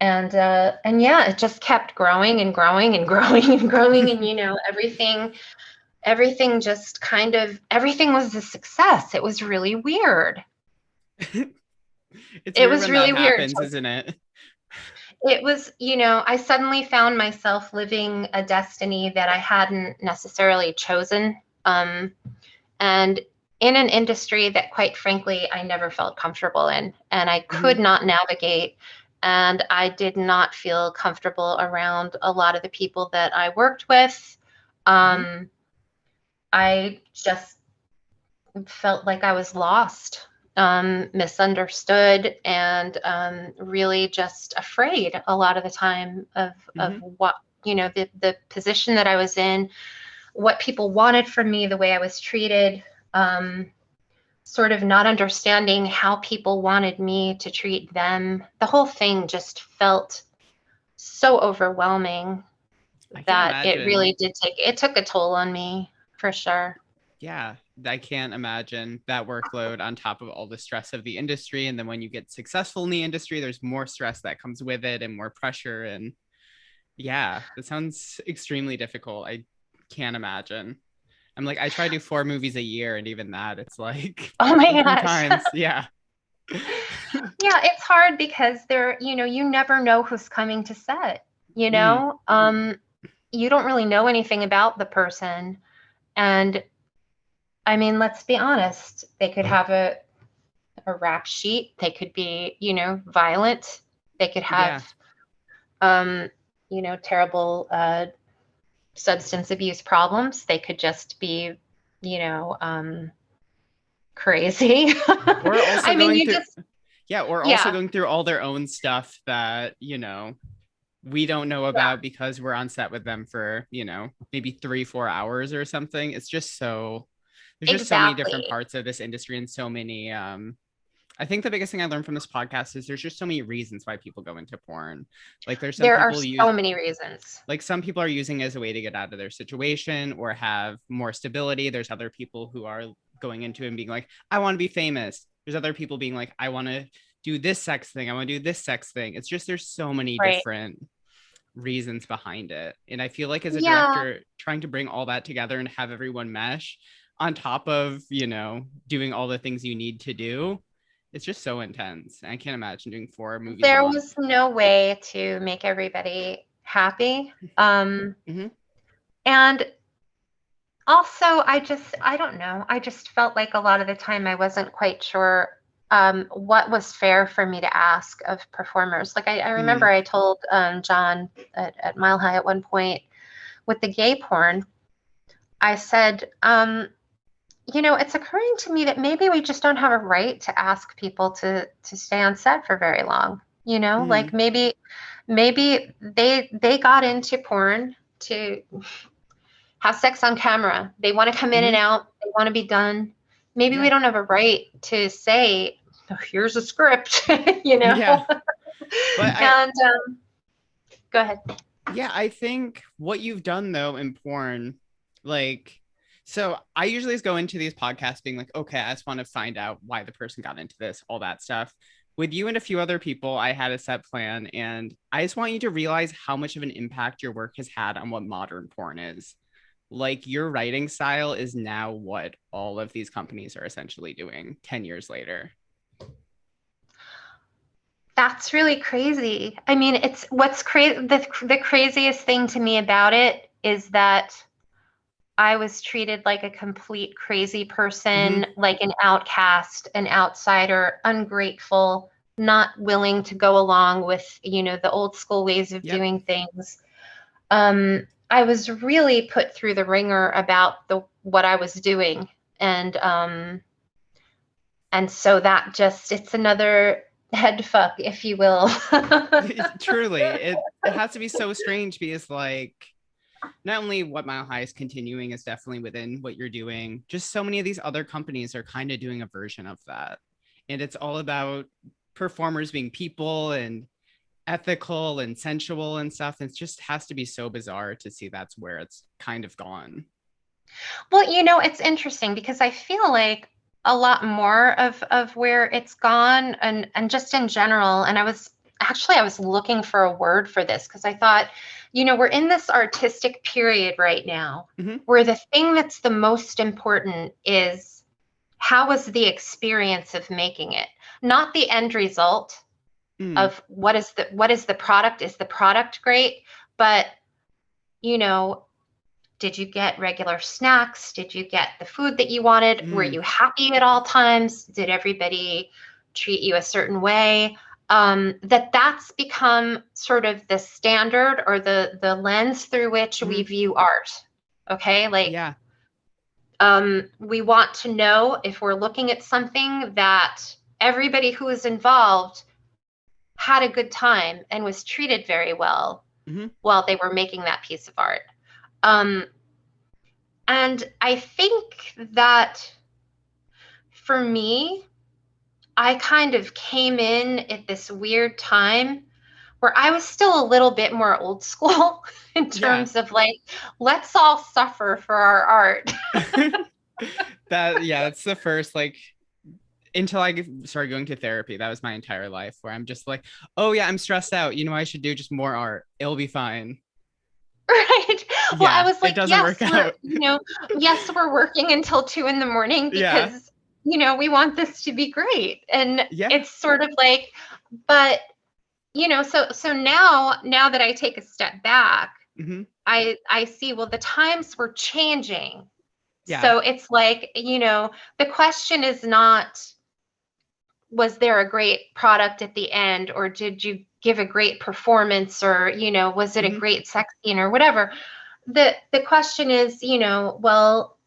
[SPEAKER 2] and yeah, it just kept growing and growing and growing and growing, and everything just kind of everything was a success. It was really weird.
[SPEAKER 1] It's
[SPEAKER 2] It
[SPEAKER 1] weird
[SPEAKER 2] was
[SPEAKER 1] when that
[SPEAKER 2] really weird.
[SPEAKER 1] happens, isn't it?
[SPEAKER 2] it was, I suddenly found myself living a destiny that I hadn't necessarily chosen. And in an industry that, quite frankly, I never felt comfortable in, and I
[SPEAKER 1] Hmm.
[SPEAKER 2] could not navigate. And I did not feel comfortable around a lot of the people that I worked with.
[SPEAKER 1] Hmm.
[SPEAKER 2] Um, I just felt like I was lost, misunderstood, and really just afraid a lot of the time of
[SPEAKER 1] Hmm.
[SPEAKER 2] what, the position that I was in, what people wanted from me, the way I was treated, sort of not understanding how people wanted me to treat them. The whole thing just felt so overwhelming
[SPEAKER 1] I can't
[SPEAKER 2] that
[SPEAKER 1] imagine.
[SPEAKER 2] it took a toll on me for sure.
[SPEAKER 1] Yeah, I can't imagine that workload on top of all the stress of the industry. And then when you get successful in the industry, there's more stress that comes with it and more pressure. And yeah, that sounds extremely difficult. I can't imagine. I'm like, I try to do 4 movies a year, and even that, it's like
[SPEAKER 2] Oh my
[SPEAKER 1] full
[SPEAKER 2] gosh.
[SPEAKER 1] times. Yeah.
[SPEAKER 2] Yeah, it's hard because you never know who's coming to set, you
[SPEAKER 1] Mm,
[SPEAKER 2] know? You don't really know anything about the person. And I mean, let's be honest, they could have a rap sheet, they could be, violent, they could have,
[SPEAKER 1] yeah.
[SPEAKER 2] um, terrible substance abuse problems, they could just be, you know, um, crazy.
[SPEAKER 1] Or also
[SPEAKER 2] I mean,
[SPEAKER 1] going
[SPEAKER 2] you
[SPEAKER 1] through,
[SPEAKER 2] just,
[SPEAKER 1] yeah, or also
[SPEAKER 2] yeah,
[SPEAKER 1] going through all their own stuff that, we don't know
[SPEAKER 2] yeah,
[SPEAKER 1] about because we're on set with them for, maybe 3, 4 hours or something. It's just so, there's just so many different
[SPEAKER 2] exactly.
[SPEAKER 1] parts of this industry and so many, I think the biggest thing I learned from this podcast is there's just so many reasons why people go into porn. Like there's some
[SPEAKER 2] There are
[SPEAKER 1] people use
[SPEAKER 2] so many reasons.
[SPEAKER 1] like some people are using it as a way to get out of their situation or have more stability. There's other people who are going into it and being like, I want to be famous. There's other people being like, I want to do this sex thing. I want to do this sex thing. It's just there's so many
[SPEAKER 2] Right.
[SPEAKER 1] different reasons behind it. And I feel like as a
[SPEAKER 2] Yeah,
[SPEAKER 1] director, trying to bring all that together and have everyone mesh on top of, doing all the things you need to do, it's just so intense. I can't imagine doing 4 movies a
[SPEAKER 2] there
[SPEAKER 1] month.
[SPEAKER 2] was no way to make everybody happy.
[SPEAKER 1] Mm-hmm.
[SPEAKER 2] And also, I don't know. I just felt like a lot of the time I wasn't quite sure what was fair for me to ask of performers. Like I remember
[SPEAKER 1] Mm-hmm.
[SPEAKER 2] I told John at Mile High at one point with the gay porn, I said, it's occurring to me that maybe we just don't have a right to ask people to stay on set for very long.
[SPEAKER 1] Mm-hmm.
[SPEAKER 2] Like maybe they got into porn to have sex on camera. They want to come in and
[SPEAKER 1] Mm-hmm.
[SPEAKER 2] out. They want to be done. Maybe we
[SPEAKER 1] Yeah.
[SPEAKER 2] don't have a right to say, oh, here's a script,
[SPEAKER 1] Yeah. But
[SPEAKER 2] And go ahead.
[SPEAKER 1] yeah, I think what you've done though in porn, like, so I usually just go into these podcasts being like, okay, I just want to find out why the person got into this, all that stuff. With you and a few other people, I had a set plan, and I just want you to realize how much of an impact your work has had on what modern porn is. Like, your writing style is now what all of these companies are essentially doing 10 years later.
[SPEAKER 2] That's really crazy. I mean, it's what's crazy. The craziest thing to me about it is that I was treated like a complete crazy person,
[SPEAKER 1] Mm-hmm.
[SPEAKER 2] like an outcast, an outsider, ungrateful, not willing to go along with, the old school ways of
[SPEAKER 1] Yep.
[SPEAKER 2] doing things. I was really put through the ringer about the what I was doing. And so that just it's another head fuck, if you will.
[SPEAKER 1] Truly, it has to be so strange because, like, not only what Mile High is continuing is definitely within what you're doing, just so many of these other companies are kind of doing a version of that. And it's all about performers being people and ethical and sensual and stuff. It just has to be so bizarre to see that's where it's kind of gone.
[SPEAKER 2] Well, it's interesting because I feel like a lot more of where it's gone and just in general, and I was looking for a word for this because I thought, we're in this artistic period right now
[SPEAKER 1] Mm-hmm.
[SPEAKER 2] where the thing that's the most important is how was the experience of making it, not the end result,
[SPEAKER 1] Mm,
[SPEAKER 2] of what is the product? Is the product great? But, you know, did you get regular snacks? Did you get the food that you wanted? Were
[SPEAKER 1] mm,
[SPEAKER 2] you happy at all times? Did everybody treat you a certain way? That's become sort of the standard or the lens through which we
[SPEAKER 1] mm,
[SPEAKER 2] view art. Okay, like
[SPEAKER 1] yeah.
[SPEAKER 2] we want to know if we're looking at something that everybody who is involved had a good time and was treated very well
[SPEAKER 1] Hmm.
[SPEAKER 2] while they were making that piece of art. Um, and I think that for me, I kind of came in at this weird time where I was still a little bit more old school in
[SPEAKER 1] Yeah.
[SPEAKER 2] terms of like, let's all suffer for our art.
[SPEAKER 1] Yeah, that's the first like until I started going to therapy. That was my entire life where I'm just like, oh yeah, I'm stressed out. You know, I should do just more art. It'll be fine.
[SPEAKER 2] Right. Well, I
[SPEAKER 1] Yeah,
[SPEAKER 2] was
[SPEAKER 1] it
[SPEAKER 2] like,
[SPEAKER 1] doesn't
[SPEAKER 2] yes,
[SPEAKER 1] work out.
[SPEAKER 2] yes, we're working until 2 in the morning
[SPEAKER 1] Yeah.
[SPEAKER 2] because, we want this to be great. And
[SPEAKER 1] Yeah.
[SPEAKER 2] it's sort of like, but, so now that I take a step back,
[SPEAKER 1] Hmm.
[SPEAKER 2] I see, well, the times were changing.
[SPEAKER 1] Yeah.
[SPEAKER 2] So it's like, the question is not, was there a great product at the end, or did you give a great performance, or, was it a
[SPEAKER 1] Hmm.
[SPEAKER 2] great sex scene or whatever? The question is, well,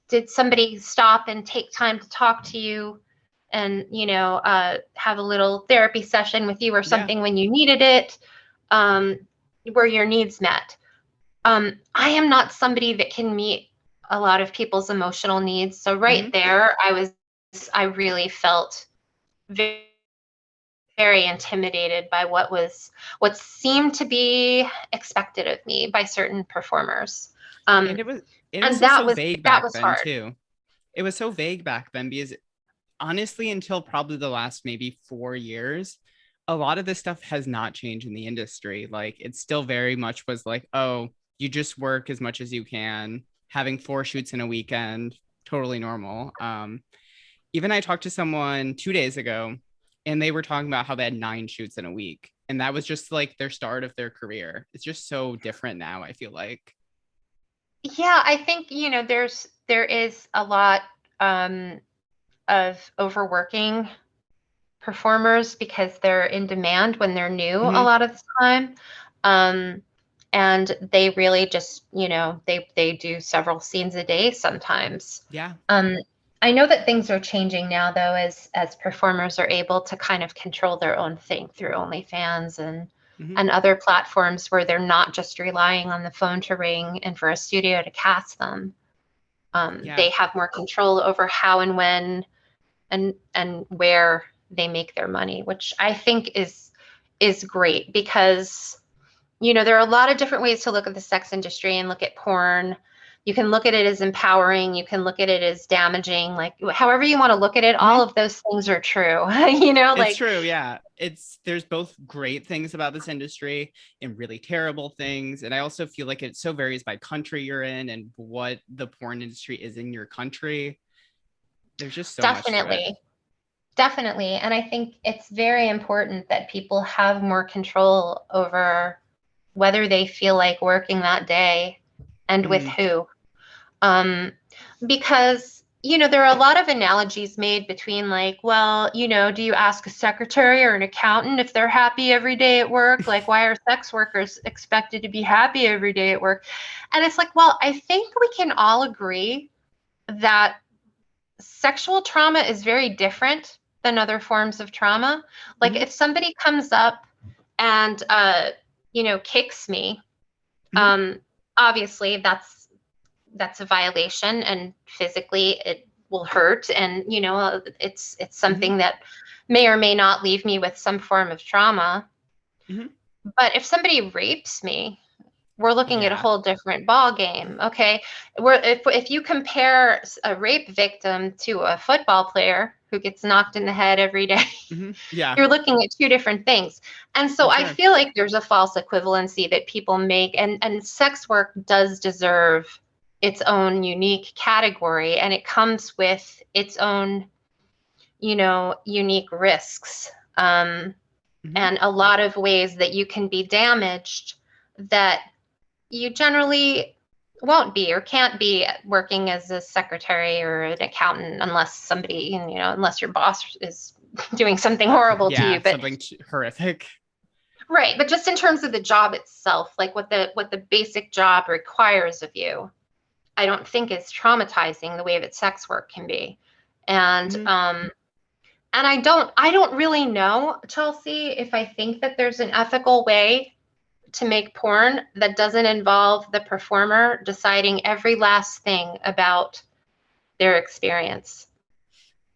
[SPEAKER 2] did somebody stop and take time to talk to you and, have a little therapy session with you or
[SPEAKER 1] Yeah.
[SPEAKER 2] something when you needed it? Um, were your needs met? I am not somebody that can meet a lot of people's emotional needs. So right
[SPEAKER 1] Hmm.
[SPEAKER 2] there, I really felt very, very intimidated by what seemed to be expected of me by certain performers.
[SPEAKER 1] And
[SPEAKER 2] Um,
[SPEAKER 1] it was
[SPEAKER 2] and
[SPEAKER 1] still
[SPEAKER 2] that
[SPEAKER 1] so
[SPEAKER 2] was
[SPEAKER 1] vague
[SPEAKER 2] that
[SPEAKER 1] back
[SPEAKER 2] was
[SPEAKER 1] then
[SPEAKER 2] hard.
[SPEAKER 1] too. It was so vague back then because honestly, until probably the last maybe 4 years, a lot of this stuff has not changed in the industry. Like it still very much was like, oh, you just work as much as you can, having 4 shoots in a weekend, totally normal. Even I talked to someone 2 days ago and they were talking about how they had 9 shoots in a week. And that was just like their start of their career. It's just so different now, I feel like.
[SPEAKER 2] Yeah, I think, there is a lot of overworking performers because they're in demand when they're new a
[SPEAKER 1] Hmm.
[SPEAKER 2] lot of the time. Um, and they really just, they do several scenes a day sometimes.
[SPEAKER 1] Yeah.
[SPEAKER 2] Um, I know that things are changing now though, as performers are able to kind of control their own thing through OnlyFans
[SPEAKER 1] Hmm.
[SPEAKER 2] and other platforms where they're not just relying on the phone to ring and for a studio to cast them.
[SPEAKER 1] Yeah.
[SPEAKER 2] They have more control over how and when and where they make their money, which I think is great because there are a lot of different ways to look at the sex industry and look at porn. You can look at it as empowering, you can look at it as damaging, like however you want to look at it, all
[SPEAKER 1] Hmm.
[SPEAKER 2] of those things are true.
[SPEAKER 1] It's
[SPEAKER 2] Like
[SPEAKER 1] true, yeah. There's both great things about this industry and really terrible things. And I also feel like it so varies by country you're in and what the porn industry is in your country. There's just so much to it.
[SPEAKER 2] definitely, definitely. And I think it's very important that people have more control over whether they feel like working that day and with
[SPEAKER 1] Mm,
[SPEAKER 2] who. Um, because, there are a lot of analogies made between like, well, do you ask a secretary or an accountant if they're happy every day at work? Like, why are sex workers expected to be happy every day at work? And it's like, well, I think we can all agree that sexual trauma is very different than other forms of trauma. Like,
[SPEAKER 1] hmm.
[SPEAKER 2] if somebody comes up and, kicks me,
[SPEAKER 1] Hmm.
[SPEAKER 2] um, obviously that's a violation and physically it will hurt, and it's
[SPEAKER 1] Hmm.
[SPEAKER 2] something that may or may not leave me with some form of trauma.
[SPEAKER 1] Hmm.
[SPEAKER 2] But if somebody rapes me, we're looking at a
[SPEAKER 1] Yeah.
[SPEAKER 2] whole different ball game. Okay, if you compare a rape victim to a football player who gets knocked in the head every day,
[SPEAKER 1] Yeah,
[SPEAKER 2] you're looking at two different things. And so
[SPEAKER 1] for
[SPEAKER 2] I
[SPEAKER 1] sure.
[SPEAKER 2] feel like there's a false equivalency that people make, and sex work does deserve its own unique category, and it comes with its own, unique risks.
[SPEAKER 1] Hmm.
[SPEAKER 2] and a lot of ways that you can be damaged that you generally won't be or can't be working as a secretary or an accountant unless somebody, unless your boss is doing something horrible to you.
[SPEAKER 1] Yeah,
[SPEAKER 2] But
[SPEAKER 1] something horrific.
[SPEAKER 2] right, but just in terms of the job itself, like what the basic job requires of you, I don't think is traumatizing the way that sex work can be. And
[SPEAKER 1] Hmm.
[SPEAKER 2] and I don't really know, Chelsea, if I think that there's an ethical way to make porn that doesn't involve the performer deciding every last thing about their experience.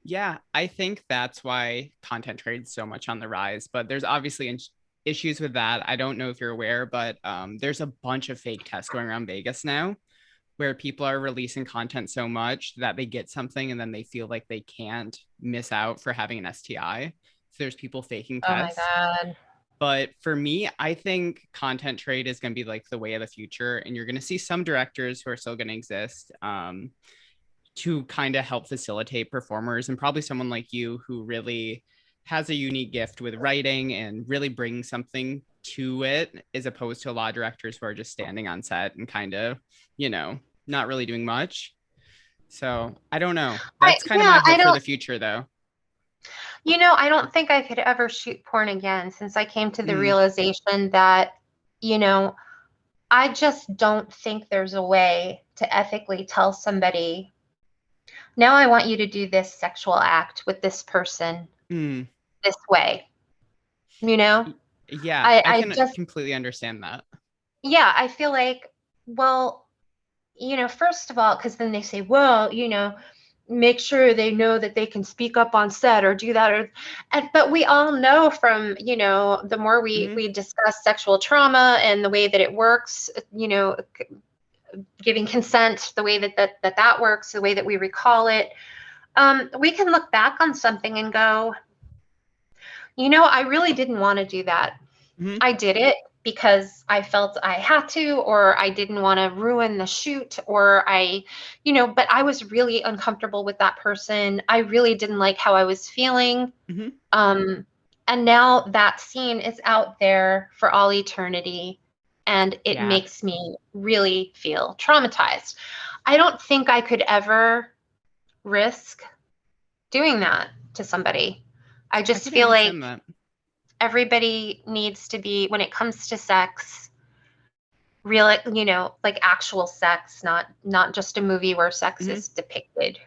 [SPEAKER 1] Yeah, I think that's why content trade's so much on the rise, but there's obviously issues with that. I don't know if you're aware, but there's a bunch of fake tests going around Vegas now where people are releasing content so much that they get something and then they feel like they can't miss out for having an STI. So there's people faking
[SPEAKER 2] Oh my
[SPEAKER 1] tests.
[SPEAKER 2] God.
[SPEAKER 1] But for me, I think content trade is going to be like the way of the future. And you're going to see some directors who are still going to exist to kind of help facilitate performers, and probably someone like you who really has a unique gift with writing and really brings something to it, as opposed to a lot of directors who are just standing on set and kind of, you know, not really doing much. So I don't know.
[SPEAKER 2] I
[SPEAKER 1] That's kind of my
[SPEAKER 2] yeah, I
[SPEAKER 1] hope for
[SPEAKER 2] don't
[SPEAKER 1] the future, though.
[SPEAKER 2] I don't think I could ever shoot porn again since I came to the
[SPEAKER 1] Mm,
[SPEAKER 2] realization that, you know, I just don't think there's a way to ethically tell somebody, now I want you to do this sexual act with this person
[SPEAKER 1] mm.
[SPEAKER 2] this way. You know,
[SPEAKER 1] Yeah,
[SPEAKER 2] I,
[SPEAKER 1] I
[SPEAKER 2] I
[SPEAKER 1] can
[SPEAKER 2] just,
[SPEAKER 1] completely understand that.
[SPEAKER 2] yeah, I feel like, well, first of all, because then they say, well, make sure they know that they can speak up on set or do that, but we all know from, the more we
[SPEAKER 1] Hmm.
[SPEAKER 2] we discuss sexual trauma and the way that it works, giving consent, the way that works, the way that we recall it, we can look back on something and go, I really didn't want to do that.
[SPEAKER 1] Hmm.
[SPEAKER 2] I did it because I felt I had to, or I didn't want to ruin the shoot, or but I was really uncomfortable with that person. I really didn't like how I was feeling.
[SPEAKER 1] Hmm.
[SPEAKER 2] Um, and now that scene is out there for all eternity, and it
[SPEAKER 1] Yeah,
[SPEAKER 2] makes me really feel traumatized. I don't think I could ever risk doing that to somebody. I
[SPEAKER 1] I
[SPEAKER 2] just
[SPEAKER 1] can
[SPEAKER 2] feel like
[SPEAKER 1] understand that.
[SPEAKER 2] everybody needs to be, when it comes to sex, real, like actual sex, not just a movie where sex
[SPEAKER 1] Hmm.
[SPEAKER 2] is depicted.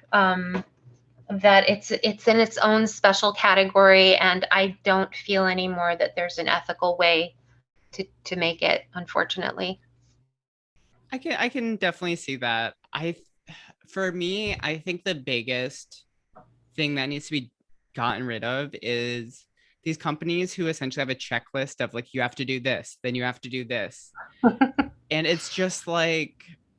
[SPEAKER 2] That it's in its own special category, and I don't feel anymore that there's an ethical way to make it, unfortunately.
[SPEAKER 1] I can definitely see that. For me, I think the biggest thing that needs to be gotten rid of is these companies who essentially have a checklist of like, you have to do this, then you have to do this. And it's just like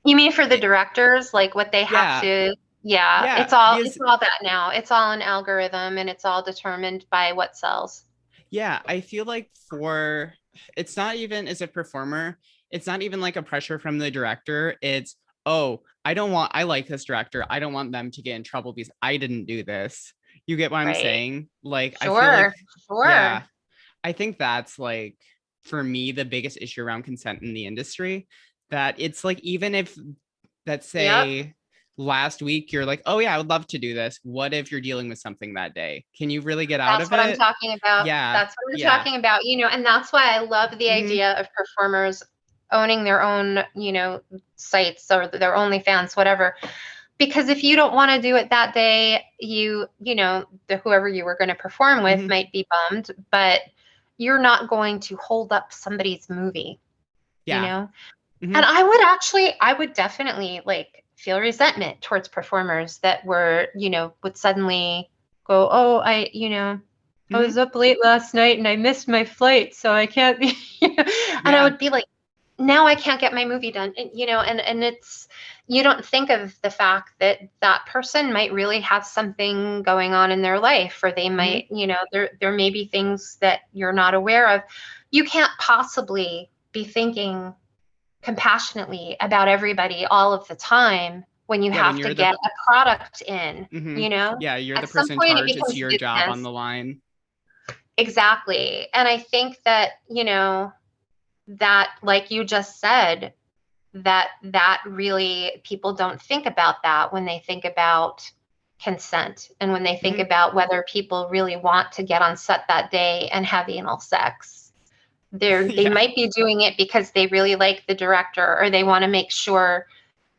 [SPEAKER 2] You mean for the
[SPEAKER 1] it,
[SPEAKER 2] directors, like what they have
[SPEAKER 1] yeah,
[SPEAKER 2] to? Yeah,
[SPEAKER 1] yeah,
[SPEAKER 2] it's all that now. It's all an algorithm, and it's all determined by what sells.
[SPEAKER 1] yeah, I feel like for it's not even as a performer, it's not even like a pressure from the director. It's, oh, I like this director. I don't want them to get in trouble because I didn't do this. You get what I'm
[SPEAKER 2] Right.
[SPEAKER 1] saying? Like, I feel like,
[SPEAKER 2] Sure. Sure.
[SPEAKER 1] yeah, I think that's like, for me, the biggest issue around consent in the industry. That it's like, even if, let's
[SPEAKER 2] Yep.
[SPEAKER 1] say, last week you're like, oh yeah, I would love to do this. What if you're dealing with something that day? Can you really get out
[SPEAKER 2] That's
[SPEAKER 1] of
[SPEAKER 2] what I'm
[SPEAKER 1] it?
[SPEAKER 2] talking about.
[SPEAKER 1] Yeah,
[SPEAKER 2] That's what I'm
[SPEAKER 1] yeah.
[SPEAKER 2] talking about, and that's why I love the
[SPEAKER 1] Hmm.
[SPEAKER 2] idea of performers owning their own, sites or their OnlyFans, whatever. Because if you don't want to do it that day, whoever you were going to perform with
[SPEAKER 1] Hmm.
[SPEAKER 2] might be bummed, but you're not going to hold up somebody's movie, you
[SPEAKER 1] Yeah.
[SPEAKER 2] know?
[SPEAKER 1] Hmm.
[SPEAKER 2] And I would definitely like feel resentment towards performers that would suddenly go, oh, I
[SPEAKER 1] Hmm.
[SPEAKER 2] was up late last night and I missed my flight, so I can't be, and I
[SPEAKER 1] Yeah.
[SPEAKER 2] would be like, now I can't get my movie done. And it's, you don't think of the fact that that person might really have something going on in their life, or they
[SPEAKER 1] Hmm.
[SPEAKER 2] might, there may be things that you're not aware of. You can't possibly be thinking compassionately about everybody all of the time when you
[SPEAKER 1] Yeah. When
[SPEAKER 2] have to
[SPEAKER 1] you're
[SPEAKER 2] get
[SPEAKER 1] the,
[SPEAKER 2] a product in,
[SPEAKER 1] hmm, yeah, you're the
[SPEAKER 2] at some
[SPEAKER 1] person in
[SPEAKER 2] point it
[SPEAKER 1] charge. It's
[SPEAKER 2] becomes
[SPEAKER 1] your job on
[SPEAKER 2] business.
[SPEAKER 1] the line.
[SPEAKER 2] Exactly. And I think that, that, like you just said, that really, people don't think about that when they think about consent, and when they think
[SPEAKER 1] Mhm.
[SPEAKER 2] about whether people really want to get on set that day and have anal sex. They
[SPEAKER 1] Yeah.
[SPEAKER 2] might be doing it because they really like the director, or they want to make sure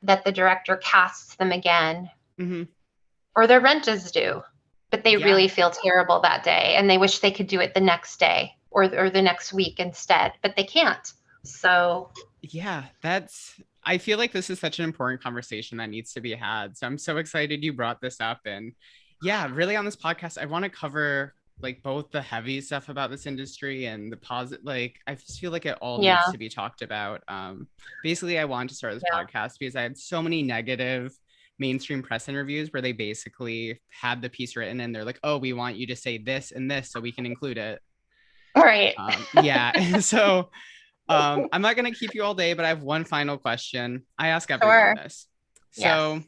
[SPEAKER 2] that the director casts them again,
[SPEAKER 1] Hmm.
[SPEAKER 2] or their rent is due, but they
[SPEAKER 1] Yeah.
[SPEAKER 2] really feel terrible that day and they wish they could do it the next day, or the next week instead, but they can't. So,
[SPEAKER 1] Yeah, I feel like this is such an important conversation that needs to be had. So I'm so excited you brought this up. And yeah, really on this podcast, I want to cover like both the heavy stuff about this industry and the positive. Like, I just feel like it all needs
[SPEAKER 2] yeah,
[SPEAKER 1] to be talked about. Basically, I wanted to start this
[SPEAKER 2] yeah.
[SPEAKER 1] podcast because I had so many negative mainstream press interviews where they basically had the piece written and they're like, oh, we want you to say this and this so we can include it.
[SPEAKER 2] All right.
[SPEAKER 1] Yeah. And so I'm not going to keep you all day, but I have one final question. I ask everyone
[SPEAKER 2] Sure.
[SPEAKER 1] this. So,
[SPEAKER 2] Yes.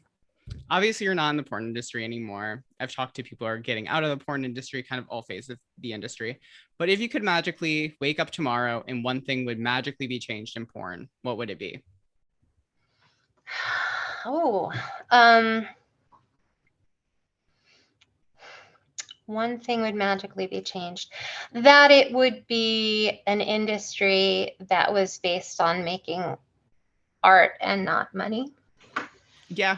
[SPEAKER 1] obviously, you're not in the porn industry anymore. I've talked to people who are getting out of the porn industry, kind of all phases of the industry. But if you could magically wake up tomorrow and one thing would magically be changed in porn, what would it be?
[SPEAKER 2] Oh, um, one thing would magically be changed. That it would be an industry that was based on making art and not money.
[SPEAKER 1] Yeah,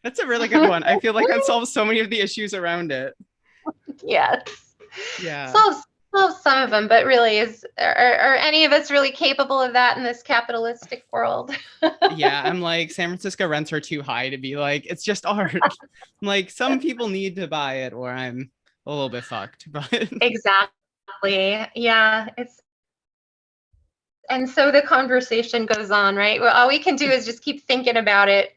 [SPEAKER 1] that's a really good one. I feel like that solves so many of the issues around it.
[SPEAKER 2] Yes.
[SPEAKER 1] Yeah.
[SPEAKER 2] Solves some of them, but really, are any of us really capable of that in this capitalistic world?
[SPEAKER 1] Yeah, I'm like, San Francisco rents are too high to be like, it's just art. I'm like, some people need to buy it, or I'm a little bit fucked. But
[SPEAKER 2] Exactly. Yeah. And so the conversation goes on, right? Well, all we can do is just keep thinking about it.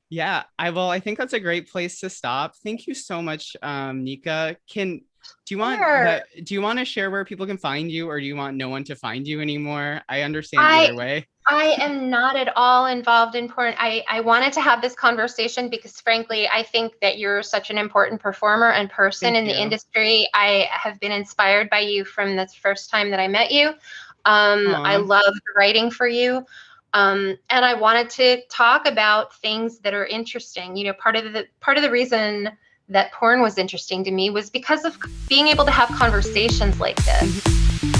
[SPEAKER 1] yeah, I think that's a great place to stop. Thank you so much, Nica.
[SPEAKER 2] Sure.
[SPEAKER 1] Do you want to share where people can find you, or do you want no one to find you anymore? I understand
[SPEAKER 2] I
[SPEAKER 1] either way.
[SPEAKER 2] I am not at all involved in porn. I wanted to have this conversation because, frankly, I think that you're such an important performer and person
[SPEAKER 1] Thank
[SPEAKER 2] in the
[SPEAKER 1] you.
[SPEAKER 2] industry. I have been inspired by you from the first time that I met you. I
[SPEAKER 1] Aw.
[SPEAKER 2] loved writing for you. And I wanted to talk about things that are interesting. Part of the reason that porn was interesting to me was because of being able to have conversations like this.